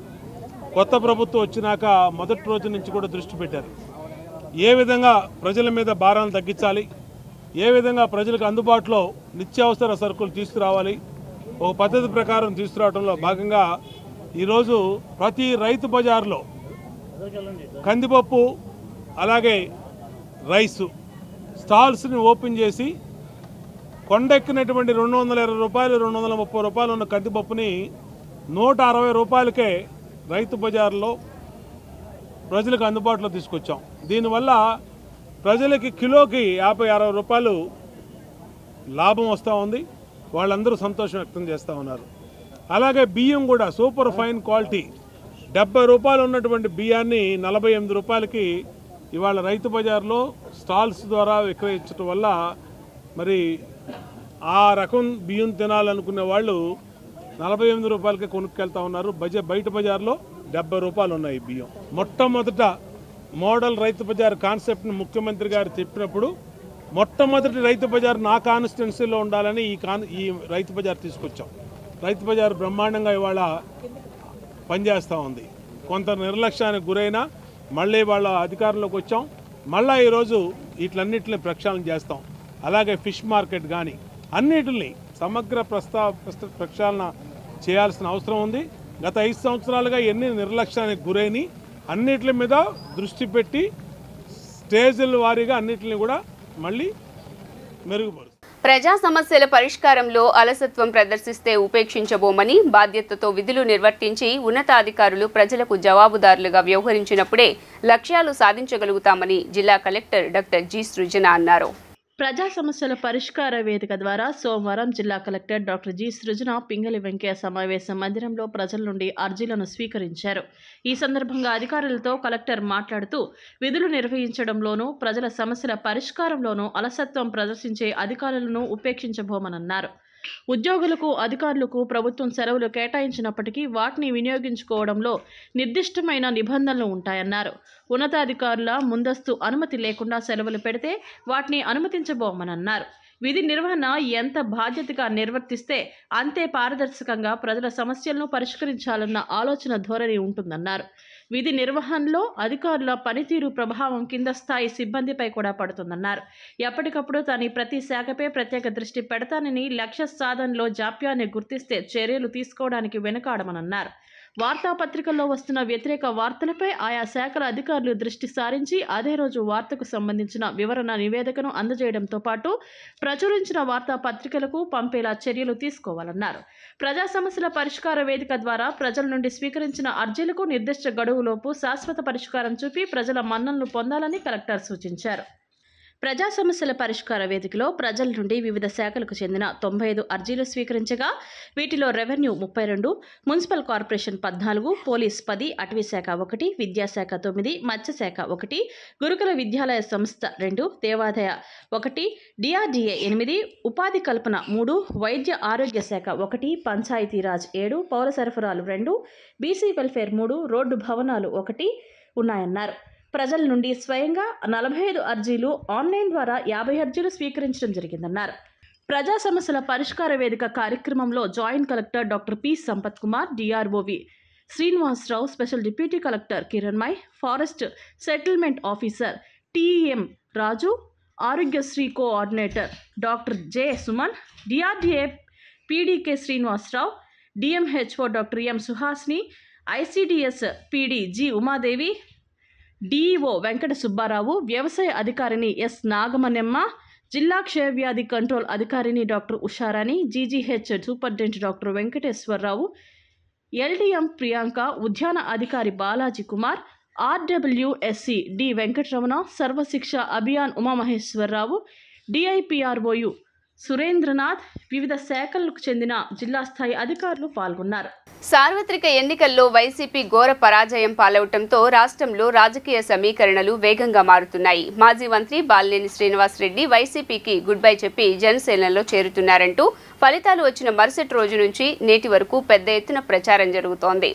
కొత్త ప్రభుత్వం వచ్చినాక మొదటి రోజు నుంచి కూడా దృష్టి పెట్టారు. ఏ విధంగా ప్రజల మీద భారాలను తగ్గించాలి, ఏ విధంగా ప్రజలకు అందుబాటులో నిత్యావసర సరుకులు తీసుకురావాలి, ఒక పద్ధతి ప్రకారం తీసుకురావడంలో భాగంగా ఈరోజు ప్రతి రైతు బజార్లో కందిపప్పు అలాగే రైసు స్టాల్స్ని ఓపెన్ చేసి కొండెక్కినటువంటి 220 రూపాయలు, 230 రూపాయలు ఉన్న కందిపప్పుని 160 రూపాయలకే రైతు బజార్లో ప్రజలకు అందుబాటులో తీసుకొచ్చాం. దీనివల్ల ప్రజలకి కిలోకి 50-60 రూపాయలు లాభం వస్తూ ఉంది. వాళ్ళందరూ సంతోషం వ్యక్తం చేస్తూ ఉన్నారు. అలాగే బియ్యం కూడా సూపర్ ఫైన్ క్వాలిటీ 70 రూపాయలు ఉన్నటువంటి బియ్యాన్ని 48 రూపాయలకి ఇవాళ రైతు బజార్లో స్టాల్స్ ద్వారా విక్రయించడం వల్ల మరి ఆ రకం బియ్యం తినాలనుకునే వాళ్ళు 48 రూపాయలకి కొనుక్కెళ్తా ఉన్నారు. బయట బజార్లో 70 రూపాయలు ఉన్నాయి బియ్యం. మొట్టమొదట మోడల్ రైతు బజార్ కాన్సెప్ట్ని ముఖ్యమంత్రి గారు చెప్పినప్పుడు మొట్టమొదటి రైతు బజార్ నా కాన్స్టిట్యున్సీలో ఉండాలని ఈ రైతు బజార్ తీసుకొచ్చాం. రైతు బజార్ బ్రహ్మాండంగా ఇవాళ పనిచేస్తూ ఉంది. కొంత నిర్లక్ష్యానికి గురైనా మళ్ళీ వాళ్ళ అధికారంలోకి వచ్చాం. మళ్ళీ ఈరోజు వీటిలన్నింటిని ప్రక్షాళన చేస్తాం. అలాగే ఫిష్ మార్కెట్ కానీ అన్నిటిని సమగ్ర ప్రక్షాళన చేయాల్సిన అవసరం ఉంది. గత 5 సంవత్సరాలుగా ఎన్ని నిర్లక్ష్యానికి గురైన అన్నిటి మీద దృష్టి పెట్టి స్టేజ్ల వారీగా అన్నిటిని కూడా మళ్ళీ మెరుగుపరుస్తుంది. ప్రజా సమస్యల పరిష్కారంలో అలసత్వం ప్రదర్శిస్తే ఉపేక్షించబోమని, బాధ్యతతో విధులు నిర్వర్తించి ఉన్నతాధికారులు ప్రజలకు జవాబుదారులుగా వ్యవహరించినప్పుడే లక్ష్యాలు సాధించగలుగుతామని జిల్లా కలెక్టర్ డాక్టర్ జి సృజన అన్నారు. ప్రజా సమస్యల పరిష్కార వేదిక ద్వారా సోమవారం జిల్లా కలెక్టర్ డాక్టర్ జి సృజన పింగళి వెంకయ్య సమావేశ మందిరంలో ప్రజల నుండి అర్జీలను స్వీకరించారు. ఈ సందర్భంగా అధికారులతో కలెక్టర్ మాట్లాడుతూ విధులు నిర్వహించడంలోనూ ప్రజల సమస్యల పరిష్కారంలోనూ అలసత్వం ప్రదర్శించే అధికారులను ఉపేక్షించబోమన్నారు. ఉద్యోగులకు, అధికారులకు ప్రభుత్వం సెలవులు కేటాయించినప్పటికీ వాటిని వినియోగించుకోవడంలో నిర్దిష్టమైన నిబంధనలు ఉంటాయన్నారు. ఉన్నతాధికారుల ముందస్తు అనుమతి లేకుండా సెలవులు పెడితే వాటిని అనుమతించబోమన్నారు. విధి నిర్వహణ ఎంత బాధ్యతగా నిర్వర్తిస్తే అంతే పారదర్శకంగా ప్రజల సమస్యలను పరిష్కరించాలన్న ఆలోచన ధోరణి ఉంటుందన్నారు. విధి నిర్వహణలో అధికారుల పనితీరు ప్రభావం కింద స్థాయి సిబ్బందిపై కూడా పడుతుందన్నారు. ఎప్పటికప్పుడు తాను ప్రతి శాఖపై ప్రత్యేక దృష్టి పెడతానని, లక్ష్య సాధనలో జాప్యాన్ని గుర్తిస్తే చర్యలు తీసుకోవడానికి వెనుకాడమన్నారు. వార్తాపత్రికల్లో వస్తున్న వ్యతిరేక వార్తలపై ఆయా శాఖల అధికారులు దృష్టి సారించి అదే రోజు వార్తకు సంబంధించిన వివరణ నివేదికను అందజేయడంతో పాటు ప్రచురించిన వార్తాపత్రికలకు పంపేలా చర్యలు తీసుకోవాలన్నారు. ప్రజా సమస్యల పరిష్కార వేదిక ద్వారా ప్రజల నుండి స్వీకరించిన అర్జీలకు నిర్దిష్ట గడువులోపు శాశ్వత పరిష్కారం చూపి ప్రజల మన్ననలు పొందాలని కలెక్టర్ సూచించారు. ప్రజా సమస్యల పరిష్కార వేదికలో ప్రజల నుండి వివిధ శాఖలకు చెందిన 95 అర్జీలు స్వీకరించగా వీటిలో రెవెన్యూ 32, మున్సిపల్ కార్పొరేషన్ 14, పోలీస్ 10, అటవీ శాఖ 1, విద్యాశాఖ 9, మత్స్యశాఖ 1, గురుకుల విద్యాలయ సంస్థ 2, దేవాదాయ 1, డిఆర్డీఏ 8, ఉపాధి కల్పన 3, వైద్య ఆరోగ్య శాఖ 1, పంచాయతీరాజ్ 7, పౌర సరఫరాలు 2, బీసీ వెల్ఫేర్ 3, రోడ్డు భవనాలు 1 ఉన్నాయన్నారు. ప్రజల నుండి స్వయంగా 45 అర్జీలు, ఆన్లైన్ ద్వారా 50 అర్జీలు స్వీకరించడం జరిగిందన్నారు. ప్రజా సమస్యల పరిష్కార వేదిక కార్యక్రమంలో joint collector doctor P Sampath Kumar, DRO V Srinivasarao, special deputy collector Kiranmayi, forest settlement officer TM Raju, Aarogyasri coordinator doctor J Suman, DRDA PD K Srinivasarao, DMHO doctor M Suhasini, ICDS PD G Umadevi, DEO Venkata Subbarao, వ్యవసాయ అధికారిని ఎస్ నాగమనెమ్మ, జిల్లా క్షయవ్యాధి కంట్రోల్ అధికారిని doctor Usharani, GGH superintendent doctor Venkateswararao, LDM Priyanka, ఉద్యాన అధికారి Balaji Kumar, RWS C D Venkataramana, Sarvashiksha Abhiyan Umamaheswararao, DIPRO U Surendranath, వివిధ శాఖలకు చెందిన జిల్లా స్థాయి అధికారులు పాల్గొన్నారు. సార్వత్రిక ఎన్నికల్లో వైసీపీ ఘోర పరాజయం పాలవటంతో రాష్ట్రంలో రాజకీయ సమీకరణలు వేగంగా మారుతున్నాయి. మాజీ మంత్రి బాలినేని శ్రీనివాసరెడ్డి వైసీపీకి గుడ్ బై చెప్పి జనసేనలో చేరుతున్నారంటూ ఫలితాలు వచ్చిన మరుసటి రోజు నుంచి నేటి వరకు పెద్ద ఎత్తున ప్రచారం జరుగుతోంది.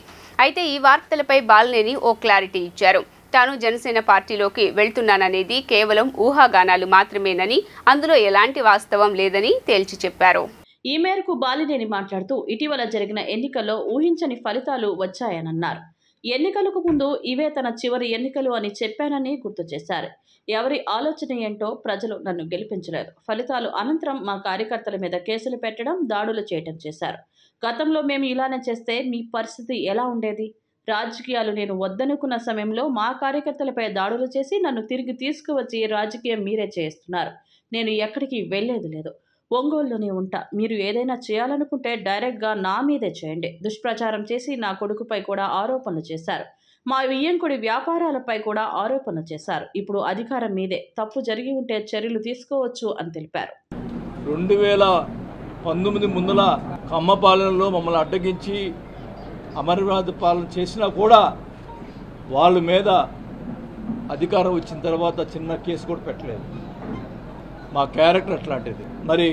అయితే ఈ వార్తలపై బాలినేని ఓ క్లారిటీ ఇచ్చారు. తాను జనసేన పార్టీలోకి వెళ్తున్నాననేది కేవలం ఊహాగానాలు మాత్రమేనని, అందులో ఎలాంటి వాస్తవం లేదని తేల్చి చెప్పారు. ఈ మేరకు బాలినేని మాట్లాడుతూ ఇటీవల జరిగిన ఎన్నికల్లో ఊహించని ఫలితాలు వచ్చాయనన్నారు. ఎన్నికలకు ముందు ఇవే తన చివరి ఎన్నికలు అని చెప్పానని గుర్తు చేశారు. ఎవరి ఆలోచన ఏంటో ప్రజలు నన్ను గెలిపించలేదు. ఫలితాలు అనంతరం మా కార్యకర్తల మీద కేసులు పెట్టడం, దాడులు చేయడం చేశారు. గతంలో మేము ఇలానే చేస్తే మీ పరిస్థితి ఎలా ఉండేది? రాజకీయాలు నేను వద్దనుకున్న సమయంలో మా కార్యకర్తలపై దాడులు చేసి నన్ను తిరిగి తీసుకువచ్చి రాజకీయం మీరే చేస్తున్నారు. నేను ఎక్కడికి వెళ్లేది లేదు. ఒంగోలులోనే ఉంటా. మీరు ఏదైనా చేయాలనుకుంటే డైరెక్ట్గా నా మీదే చేయండి. దుష్ప్రచారం చేసి నా కొడుకుపై కూడా ఆరోపణలు చేశారు. మా వియ్యంకుడి వ్యాపారాలపై కూడా ఆరోపణలు చేశారు. ఇప్పుడు అధికారం మీదే. తప్పు జరిగి ఉంటే చర్యలు తీసుకోవచ్చు అని తెలిపారు. 2019 ముందుల కమ్మ పాలనలో మమ్మల్ని అడ్డగించి అమరవాద పాలన చేసినా కూడా వాళ్ళ మీద అధికారం వచ్చిన తర్వాత చిన్న కేసు కూడా పెట్టలేదు. మా క్యారెక్టర్ అట్లాంటిది. మరి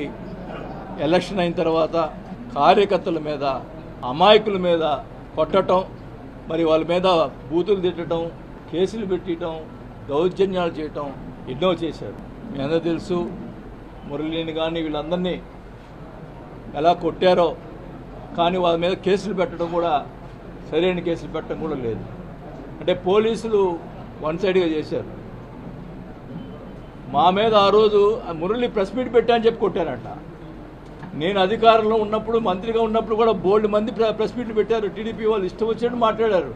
ఎలక్షన్ అయిన తర్వాత కార్యకర్తల మీద, అమాయకుల మీద కొట్టడం, మరి వాళ్ళ మీద బూతులు తిట్టడం, కేసులు పెట్టడం, దౌర్జన్యాలు చేయటం ఎన్నో చేశారు. మీ అందరూ తెలుసు. మురళిని కానీ వీళ్ళందరినీ ఎలా కొట్టారో, కానీ వాళ్ళ మీద కేసులు పెట్టడం కూడా, సరైన కేసులు పెట్టడం కూడా లేదు. అంటే పోలీసులు వన్ సైడ్గా చేశారు. మా మీద ఆ రోజు మురళి ప్రెస్ మీట్ పెట్టా అని చెప్పి కొట్టారంట. నేను అధికారంలో ఉన్నప్పుడు, మంత్రిగా ఉన్నప్పుడు కూడా బోల్డ్ మంది ప్రెస్ మీట్లు పెట్టారు. టీడీపీ వాళ్ళు ఇష్టం వచ్చినట్టు మాట్లాడారు.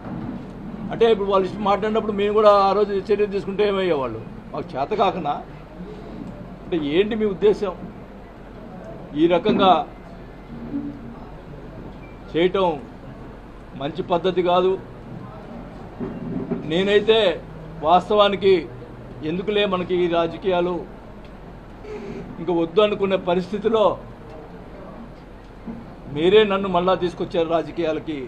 అంటే ఇప్పుడు వాళ్ళు ఇష్టం మాట్లాడినప్పుడు మేము కూడా ఆ రోజు చర్యలు తీసుకుంటే ఏమయ్యేవాళ్ళు? మాకు చేత కాకనా? అంటే ఏంటి మీ ఉద్దేశం? ఈ రకంగా చేయటం మంచి పద్ధతి కాదు. నేనైతే వాస్తవానికి ఎందుకులే మనకి ఈ రాజకీయాలు ఇంకా వద్దు అనుకునే పరిస్థితిలో మీరే నన్ను మళ్ళా తీసుకొచ్చారు రాజకీయాలకి.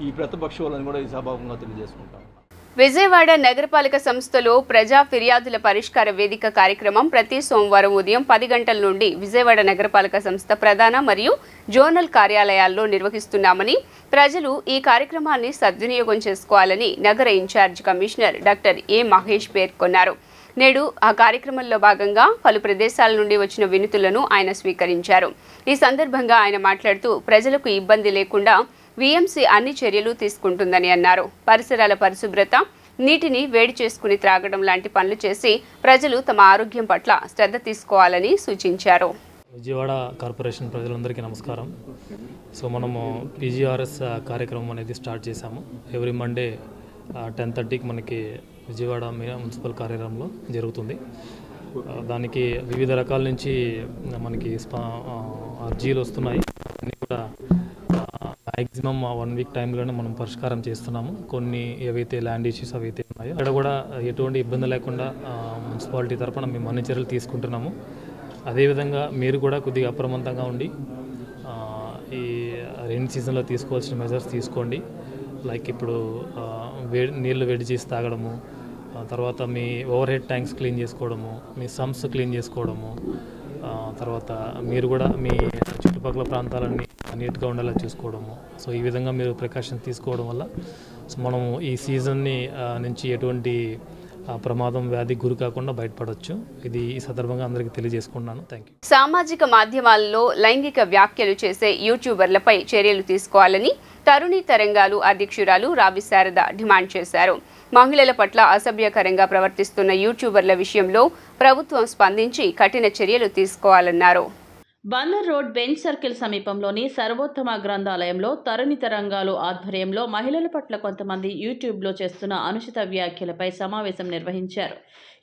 ఈ ప్రతిపక్షాలను కూడా ఈ సభాముఖంగా తెలియజేసుకుంటాను. విజయవాడ నగరపాలక సంస్థలో ప్రజా ఫిర్యాదుల పరిష్కార వేదిక కార్యక్రమం ప్రతి సోమవారం ఉదయం 10 గంటల నుండి విజయవాడ నగరపాలక సంస్థ ప్రధాన మరియు జోనల్ కార్యాలయాల్లో నిర్వహిస్తున్నామని, ప్రజలు ఈ కార్యక్రమాన్ని సద్వినియోగం చేసుకోవాలని నగర in charge commissioner doctor A Mahesh పేర్కొన్నారు. నేడు ఆ కార్యక్రమంలో భాగంగా పలు ప్రదేశాల నుండి వచ్చిన వినతులను ఆయన స్వీకరించారు. ఈ సందర్భంగా ఆయన మాట్లాడుతూ ప్రజలకు ఇబ్బంది లేకుండా వీఎంసీ అన్ని చర్యలు తీసుకుంటుందని అన్నారు. పరిసరాల పరిశుభ్రత, నీటిని వేడి చేసుకుని త్రాగడం లాంటి పనులు చేసి ప్రజలు తమ ఆరోగ్యం పట్ల శ్రద్ధ తీసుకోవాలని సూచించారు. విజయవాడ కార్పొరేషన్ ప్రజలందరికీ నమస్కారం. సో మనము పీజీఆర్ఎస్ కార్యక్రమం అనేది స్టార్ట్ చేశాము. ఎవ్రీ మండే 10:30కి మనకి విజయవాడ మున్సిపల్ కార్యాలయంలో జరుగుతుంది. దానికి వివిధ రకాల నుంచి మనకి అర్జీలు వస్తున్నాయి. అన్నీ కూడా మ్యాక్సిమం 1 వీక్ టైంలోనే మనం పరిష్కారం చేస్తున్నాము. కొన్ని ఏవైతే ల్యాండ్ ఇష్యూస్ అవైతే ఉన్నాయో అక్కడ కూడా ఎటువంటి ఇబ్బంది లేకుండా మున్సిపాలిటీ తరఫున మేము అన్ని చర్యలు తీసుకుంటున్నాము. అదేవిధంగా మీరు కూడా కొద్దిగా అప్రమత్తంగా ఉండి ఈ రెయిన్ సీజన్లో తీసుకోవాల్సిన మెజర్స్ తీసుకోండి. లైక్ ఇప్పుడు నీళ్ళు వేడి చేసి తాగడము, తర్వాత మీ ఓవర్ హెడ్ ట్యాంక్స్ క్లీన్ చేసుకోవడము, మీ సమ్స్ క్లీన్ చేసుకోవడము, తర్వాత మీరు కూడా మీ చుట్టుపక్కల ప్రాంతాలన్నీ నీట్గా ఉండేలా చూసుకోవడము. సో ఈ విధంగా మీరు ప్రికాషన్స్ తీసుకోవడం వల్ల మనము ఈ సీజన్ని నుంచి ఎటువంటి ప్రమాదం, వ్యాధి గురి కాకుండా బయటపడవచ్చు. ఇది ఈ సందర్భంగా అందరికీ తెలియజేసుకున్నాను. Thank you. సామాజిక మాధ్యమాల్లో లైంగిక వ్యాఖ్యలు చేసే యూట్యూబర్లపై చర్యలు తీసుకోవాలని తరుణి తరంగాలు అధ్యక్షురాలు రావి శారద డిమాండ్ చేశారు. మహిళల పట్ల అసభ్యకరంగా ప్రవర్తిస్తున్న యూట్యూబర్ల విషయంలో ప్రభుత్వం స్పందించి కఠిన చర్యలు తీసుకోవాలన్నారు. బందర్ రోడ్ బెంచ్ సర్కిల్ సమీపంలోని సర్వోత్తమ గ్రంథాలయంలో తరుణి తరంగాలు ఆధ్వర్యంలో మహిళల పట్ల కొంతమంది యూట్యూబ్లో చేస్తున్న అనుచిత వ్యాఖ్యలపై సమావేశం నిర్వహించారు.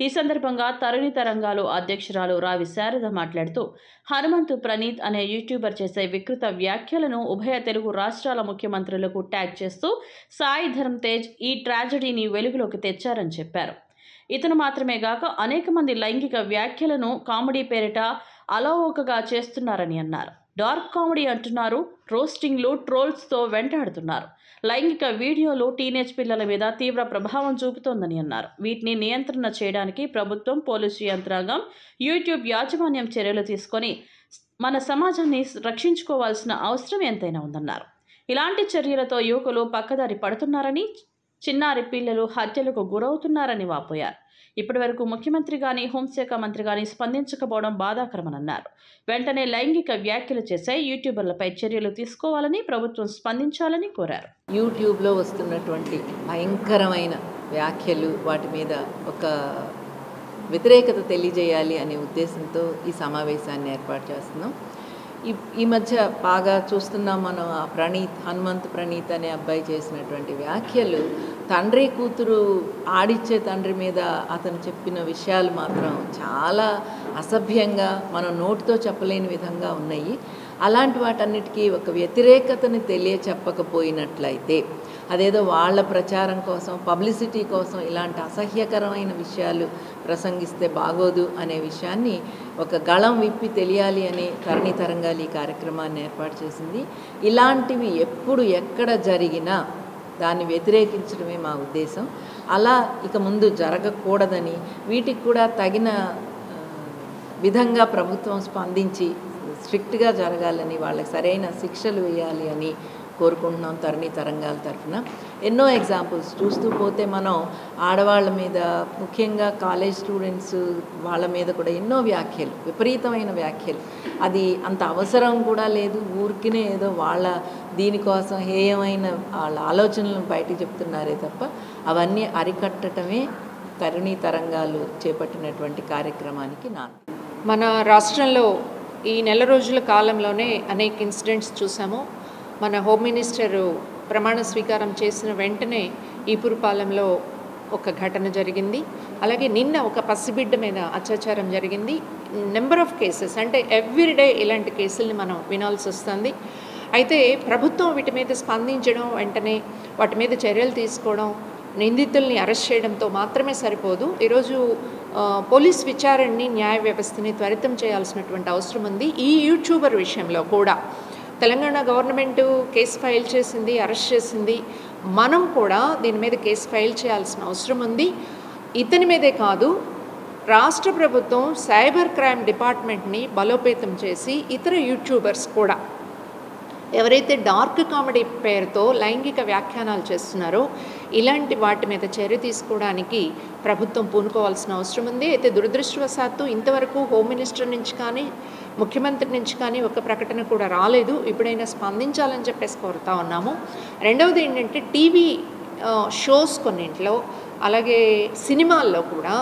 ఈ సందర్భంగా తరుణి తరంగాలు అధ్యక్షురాలు రావి శారద మాట్లాడుతూ హనుమంతు ప్రణీత్ అనే యూట్యూబర్ చేసే వికృత వ్యాఖ్యలను ఉభయ తెలుగు రాష్ట్రాల ముఖ్యమంత్రులకు ట్యాగ్ చేస్తూ సాయి ధరమ్ తేజ్ ఈ ట్రాజడీని వెలుగులోకి తెచ్చారని చెప్పారు. ఇతను మాత్రమే గాక అనేక మంది లైంగిక వ్యాఖ్యలను కామెడీ పేరిట అలవోకగా చేస్తున్నారని అన్నారు. డార్క్ కామెడీ అంటున్నారు, రోస్టింగ్లు, ట్రోల్స్తో వెంటాడుతున్నారు. లైంగిక వీడియోలు టీనేజ్ పిల్లల మీద తీవ్ర ప్రభావం చూపుతోందని అన్నారు. వీటిని నియంత్రణ చేయడానికి ప్రభుత్వం, పోలీసు యంత్రాంగం, యూట్యూబ్ యాజమాన్యం చర్యలు తీసుకొని మన సమాజాన్ని రక్షించుకోవాల్సిన అవసరం ఎంతైనా ఉందన్నారు. ఇలాంటి చర్యలతో యువకులు పక్కదారి పడుతున్నారని, చిన్నారి పిల్లలు హత్యలకు గురవుతున్నారని వాపోయారు. ఇప్పటి వరకు ముఖ్యమంత్రి కానీ హోంశాఖ మంత్రి కానీ స్పందించకపోవడం బాధాకరమని అన్నారు. వెంటనే లైంగిక వ్యాఖ్యలు చేసే యూట్యూబర్లపై చర్యలు తీసుకోవాలని, ప్రభుత్వం స్పందించాలని కోరారు. యూట్యూబ్లో వస్తున్నటువంటి భయంకరమైన వ్యాఖ్యలు, వాటి మీద ఒక వ్యతిరేకత తెలియజేయాలి అనే ఉద్దేశంతో ఈ సమావేశాన్ని ఏర్పాటు చేస్తున్నాం. ఈ మధ్య బాగా చూస్తున్నాం మనం. ఆ హనుమంత్ ప్రణీత్ అనే అబ్బాయి చేసినటువంటి వ్యాఖ్యలు, తండ్రి కూతురు ఆడిచ్చే తండ్రి మీద అతను చెప్పిన విషయాలు మాత్రం చాలా అసభ్యంగా, మనం నోటితో చెప్పలేని విధంగా ఉన్నాయి. అలాంటి వాటన్నిటికీ ఒక వ్యతిరేకతని తెలియచెప్పకపోయినట్లయితే, అదేదో వాళ్ళ ప్రచారం కోసం, పబ్లిసిటీ కోసం ఇలాంటి అసహ్యకరమైన విషయాలు ప్రసంగిస్తే బాగోదు అనే విషయాన్ని ఒక గళం విప్పి తెలియాలి అని తరుణి తరంగాలు ఈ కార్యక్రమాన్ని ఏర్పాటు చేసింది. ఇలాంటివి ఎప్పుడు ఎక్కడ జరిగినా దాన్ని వ్యతిరేకించడమే మా ఉద్దేశం. అలా ఇక ముందు జరగకూడదని, వీటికి కూడా తగిన విధంగా ప్రభుత్వం స్పందించి స్ట్రిక్ట్గా జరగాలని, వాళ్ళకి సరైన శిక్షలు వేయాలి అని కోరుకుంటున్నాం. తరుణి తరంగాల తరఫున ఎన్నో ఎగ్జాంపుల్స్ చూస్తూ పోతే మనం ఆడవాళ్ళ మీద, ముఖ్యంగా కాలేజ్ స్టూడెంట్స్ వాళ్ళ మీద కూడా ఎన్నో వ్యాఖ్యలు, విపరీతమైన వ్యాఖ్యలు. అది అంత అవసరం కూడా లేదు. ఊరికినే ఏదో వాళ్ళ దీనికోసం హేయమైన వాళ్ళ ఆలోచనలను బయటికి చెప్తున్నారే తప్ప అవన్నీ అరికట్టడమే తరుణి తరంగాలు చేపట్టినటువంటి కార్యక్రమానికి మన రాష్ట్రంలో ఈ నెల రోజుల కాలంలోనే అనేక ఇన్సిడెంట్స్ చూసాము. మన హోమ్ మినిస్టరు ప్రమాణ స్వీకారం చేసిన వెంటనే ఈపురపాలెంలో ఒక ఘటన జరిగింది. అలాగే నిన్న ఒక పసిబిడ్డ మీద అత్యాచారం జరిగింది. నెంబర్ ఆఫ్ కేసెస్, అంటే ఎవ్రీడే ఇలాంటి కేసుల్ని మనం వినాల్సి వస్తుంది. అయితే ప్రభుత్వం వీటి మీద స్పందించడం, వెంటనే వాటి మీద చర్యలు తీసుకోవడం, నిందితుల్ని అరెస్ట్ చేయడంతో మాత్రమే సరిపోదు. ఈరోజు పోలీస్ విచారణని, న్యాయ వ్యవస్థని త్వరితం చేయాల్సినటువంటి అవసరం ఉంది. ఈ యూట్యూబర్ విషయంలో కూడా తెలంగాణ గవర్నమెంటు కేసు ఫైల్ చేసింది, అరెస్ట్ చేసింది. మనం కూడా దీని మీద కేసు ఫైల్ చేయాల్సిన అవసరం ఉంది. ఇతని మీదే కాదు, రాష్ట్ర ప్రభుత్వం సైబర్ క్రైమ్ డిపార్ట్మెంట్ని బలోపేతం చేసి ఇతర యూట్యూబర్స్ కూడా ఎవరైతే డార్క్ కామెడీ పేరుతో లైంగిక వ్యాఖ్యానాలు చేస్తున్నారో ఇలాంటి వాటి మీద చర్య తీసుకోవడానికి ప్రభుత్వం పూనుకోవాల్సిన అవసరం ఉంది. అయితే దురదృష్టవశాత్తు ఇంతవరకు హోమ్ మినిస్టర్ నుంచి కానీ ముఖ్యమంత్రి నుంచి కానీ ఒక ప్రకటన కూడా రాలేదు. ఇప్పుడైనా స్పందించాలని చెప్పేసి కోరుతా ఉన్నాము. రెండవది ఏంటంటే టీవీ షోస్ కొన్నింట్లో అలాగే సినిమాల్లో కూడా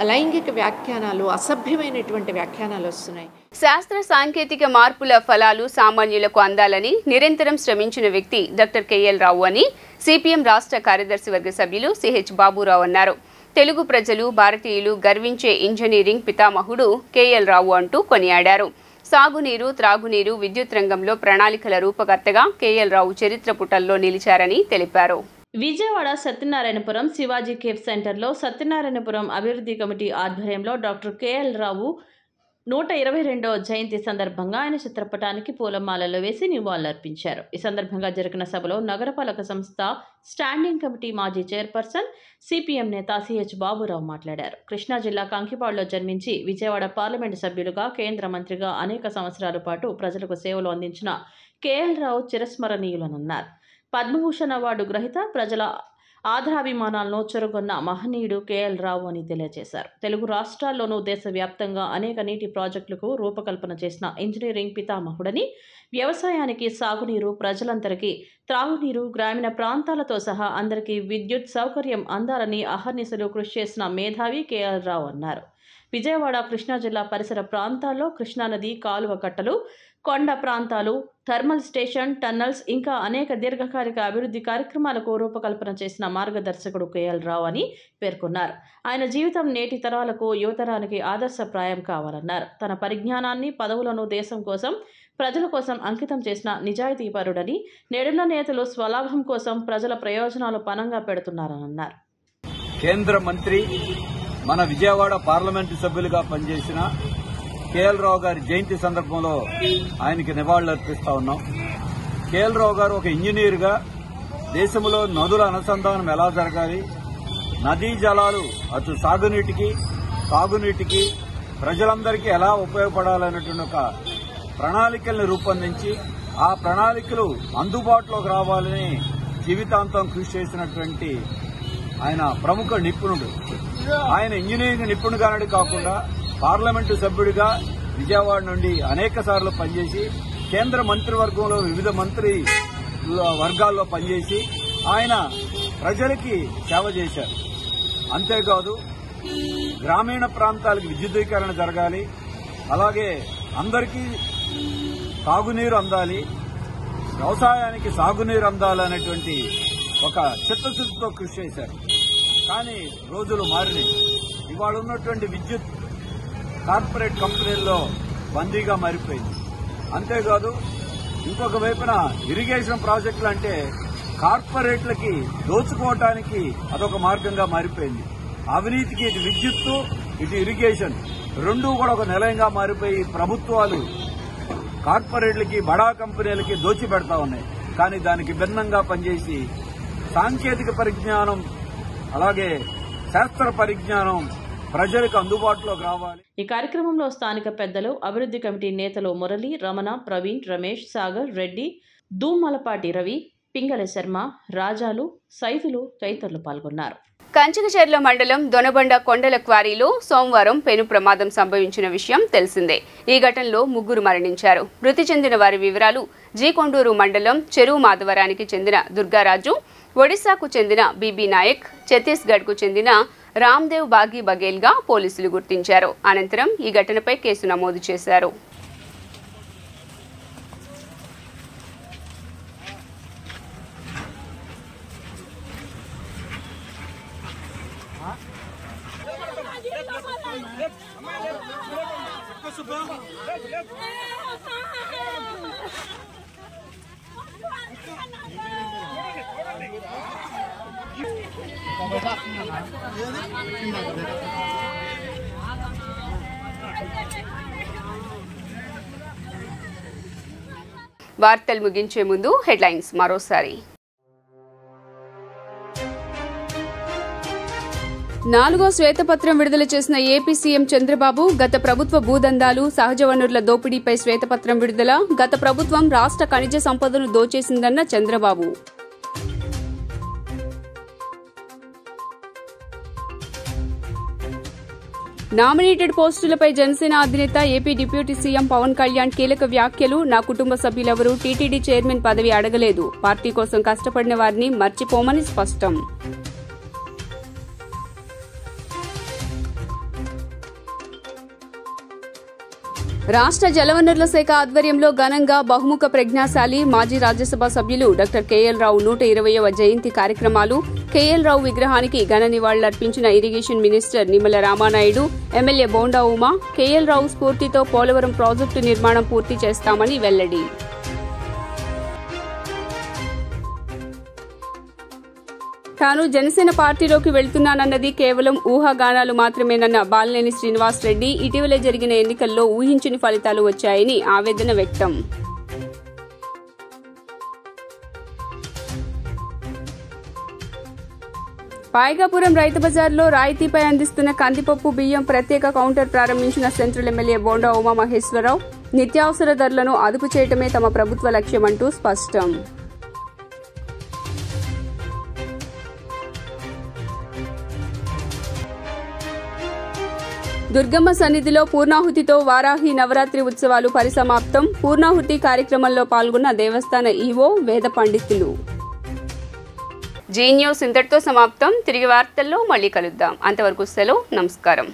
లైంగిక వ్యాఖ్యానాలు, అసభ్యమైనటువంటి వ్యాఖ్యానాలు వస్తున్నాయి. శాస్త్ర సాంకేతిక మార్పుల ఫలాలు సామాన్యులకు అందాలని నిరంతరం శ్రమించిన వ్యక్తి డాక్టర్ కేఎల్ రావు అని సిపిఎం రాష్ట్ర కార్యదర్శి వర్గ సభ్యులు సిహెచ్ బాబురావు అన్నారు. తెలుగు ప్రజలు, భారతీయులు గర్వించే ఇంజనీరింగ్ పితామహుడు కేఎల్ రావు అంటూ కొనియాడారు. సాగునీరు, త్రాగునీరు, విద్యుత్ రంగంలో ప్రణాళికల రూపకర్తగా కేఎల్ రావు చరిత్ర పుటల్లో నిలిచారని తెలిపారు. విజయవాడ సత్యనారాయణపురం శివాజీ కేఫ్ సెంటర్లో సత్యనారాయణపురం అభివృద్ధి కమిటీ ఆధ్వర్యంలో డాక్టర్ కేఎల్ రావు 122వ జయంతి సందర్భంగా ఆయన చిత్రపటానికి పూలమాలలు వేసి నివాళులర్పించారు. ఈ సందర్భంగా జరిగిన సభలో నగరపాలక సంస్థ స్టాండింగ్ కమిటీ మాజీ చైర్పర్సన్ సిపిఎం నేత సిహెచ్ బాబురావు మాట్లాడారు. కృష్ణా జిల్లా కంకిపాడులో జన్మించి విజయవాడ పార్లమెంటు సభ్యులుగా, కేంద్ర మంత్రిగా అనేక సంవత్సరాల పాటు ప్రజలకు సేవలు అందించిన కేఎల్ రావు చిరస్మరణీయులన్నారు. పద్మభూషణ్ అవార్డు గ్రహీత, ప్రజల ఆదరాభిమానాలను చెరుగొన్న మహనీయుడు కేఎల్ రావు అని తెలియజేశారు. తెలుగు రాష్ట్రాల్లోనూ దేశవ్యాప్తంగా అనేక నీటి ప్రాజెక్టులకు రూపకల్పన చేసిన ఇంజనీరింగ్ పితామహుడని, వ్యవసాయానికి సాగునీరు, ప్రజలందరికీ త్రాగునీరు, గ్రామీణ ప్రాంతాలతో సహా అందరికీ విద్యుత్ సౌకర్యం అందాలని అహర్నిశలు కృషి చేసిన మేధావి కేఎల్ రావు అన్నారు. విజయవాడ, కృష్ణా జిల్లా పరిసర ప్రాంతాల్లో కృష్ణానది కాలువ కట్టలు, కొండ ప్రాంతాలు, థర్మల్ స్టేషన్, టన్నల్స్ ఇంకా అనేక దీర్ఘకాలిక అభివృద్ధి కార్యక్రమాలకు రూపకల్పన చేసిన మార్గదర్శకుడు కేఎల్ రావు అని పేర్కొన్నారు. ఆయన జీవితం నేటి తరాలకు, యువతరానికి ఆదర్శప్రాయం కావాలన్నారు. తన పరిజ్ఞానాన్ని, పదవులను దేశం కోసం, ప్రజల కోసం అంకితం చేసిన నిజాయితీపరుడని, నేడున్న నేతలు స్వలాభం కోసం ప్రజల ప్రయోజనాలు పణంగా పెడుతున్నారని అన్నారు. కేంద్ర మంత్రి, మన విజయవాడ పార్లమెంటు సభ్యులుగా పనిచేసిన కేఎల్ రావు గారి జయంతి సందర్భంలో ఆయనకి నివాళులు అర్పిస్తా ఉన్నాం. కేఎల్ రావు గారు ఒక ఇంజనీర్గా దేశంలో నదుల అనుసంధానం ఎలా జరగాలి, నదీ జలాలు అటు సాగునీటికి, తాగునీటికి, ప్రజలందరికీ ఎలా ఉపయోగపడాలనేటువంటి ఒక ప్రణాళికల్ని రూపొందించి ఆ ప్రణాళికలు అందుబాటులోకి రావాలని జీవితాంతం కృషి చేసినటువంటి ఆయన ప్రముఖ నిపుణుడు. ఆయన ఇంజనీరింగ్ నిపుణుడిగానే కాకుండా పార్లమెంటు సభ్యుడిగా విజయవాడ నుండి అనేక సార్లు పనిచేసి కేంద్ర మంత్రివర్గంలో వివిధ మంత్రి వర్గాల్లో పనిచేసి ఆయన ప్రజలకి సేవ చేశారు. అంతేకాదు గ్రామీణ ప్రాంతాలకు విద్యుదీకరణ జరగాలి, అలాగే అందరికీ తాగునీరు అందాలి, వ్యవసాయానికి సాగునీరు అందాలనేటువంటి ఒక చిత్తశుద్ధితో కృషి చేశారు. కానీ రోజులు మారినాయి. ఇవాళ ఉన్నటువంటి విద్యుత్ కార్పొరేట్ కంపెనీల్లో బందీగా మారిపోయింది. అంతేకాదు ఇంకొక వైపున ఇరిగేషన్ ప్రాజెక్టులు అంటే కార్పొరేట్లకి దోచుకోవటానికి అదొక మార్గంగా మారిపోయింది. అవినీతికి ఇటు విద్యుత్తు, ఇటు ఇరిగేషన్ రెండూ కూడా ఒక నిలయంగా మారిపోయి ప్రభుత్వాలు కార్పొరేట్లకి, బడా కంపెనీలకి దోచిపెడతా ఉన్నాయి. కానీ దానికి భిన్నంగా పనిచేసి సాంకేతిక పరిజ్ఞానం అలాగే శాస్త్ర పరిజ్ఞానం ప్రజలకు అందుబాటులోకి రావాలి. ఈ కార్యక్రమంలో స్థానిక పెద్దలు, అభివృద్ధి కమిటీ నేతలు మురళి, రమణ, ప్రవీణ్, రమేష్, సాగర్, రెడ్డి, దూమ్మలపాటి రవి, పింగళ శర్మ, రాజాలు, సైదులు తదితరులు పాల్గొన్నారు. కంచికచర్ల మండలం దొనబండ కొండల క్వారీలో సోమవారం పెను ప్రమాదం సంభవించిన విషయం తెలిసిందే. ఈ ఘటనలో 3 మరణించారు. మృతి చెందిన వారి వివరాలు జీకొండూరు మండలం చెరువు మాధవరానికి చెందిన దుర్గారాజు, ఒడిశాకు చెందిన బీబీ నాయక్, ఛత్తీస్గఢ్కు చెందిన రామ్దేవ్ బాగి బఘేల్గా పోలీసులు గుర్తించారు. అనంతరం ఈ ఘటనపై కేసు నమోదు చేశారు. వార్తలు ముగించే ముందు హెడ్లైన్స్ మరోసారి. 4వ శ్వేతపత్రం విడుదల చేసిన ఏపీ సీఎం చంద్రబాబు గత ప్రభుత్వ భూదందాలు సహజ వనరుల దోపిడీపై శ్వేతపత్రం విడుదల. గత ప్రభుత్వం రాష్ట్ర ఖనిజ సంపదను దోచేసిందన్న చంద్రబాబు. నామినేటెడ్ పోస్టులపై జనసేన అధినేత AP deputy CM Pawan Kalyan కీలక వ్యాఖ్యలు. నా కుటుంబ సభ్యులెవరూ టీటీడీ చైర్మన్ పదవి అడగలేదు. పార్టీ కోసం కష్టపడిన వారిని మర్చిపోమని స్పష్టం. రాష్ట్ర జలవనరుల శాఖ ఆధ్వర్యంలో ఘనంగా బహుముఖ ప్రజ్ఞాశాలి మాజీ రాజ్యసభ సభ్యులు డాక్టర్ కేఎల్ రావు 120వ జయంతి కార్యక్రమాలు. కేఎల్ రావు విగ్రహానికి ఘన నివాళులర్పించిన irrigation minister Nimmala Ramanaidu, MLA Bonda Uma. KL Rao స్ఫూర్తితో పోలవరం ప్రాజెక్టు నిర్మాణం పూర్తి చేస్తామని వెల్లడి. తాను జనసేన పార్టీలోకి వెళ్తున్నానన్నది కేవలం ఊహాగానాలు మాత్రమేనన్న బాలినేని శ్రీనివాసరెడ్డి. ఇటీవలే జరిగిన ఎన్నికల్లో ఊహించని ఫలితాలు వచ్చాయని ఆవేదన వ్యక్తం. పాయగాపురం రైతు బజార్లో రాయితీపై అందిస్తున్న కందిపప్పు బియ్యం ప్రత్యేక కౌంటర్ ప్రారంభించిన సెంట్రల్ ఎమ్మెల్యే బోండా ఉమామహేశ్వరరావు. నిత్యావసర ధరలను అదుపు చేయటమే తమ ప్రభుత్వ లక్ష్యమంటూ స్పష్టం. దుర్గమ్మ సన్నిధిలో పూర్ణాహుతితో వారాహి నవరాత్రి ఉత్సవాలు పరిసమాప్తం. పూర్ణాహుతి కార్యక్రమంలో పాల్గొన్న దేవస్థాన ఈవో, వేద పండితులు. జీ న్యూస్ ఇంతటితో సమాప్తం. తిరిగి వార్తల్లో మళ్లీ కలుద్దాం. అంతవరకు సెలవు. నమస్కారం.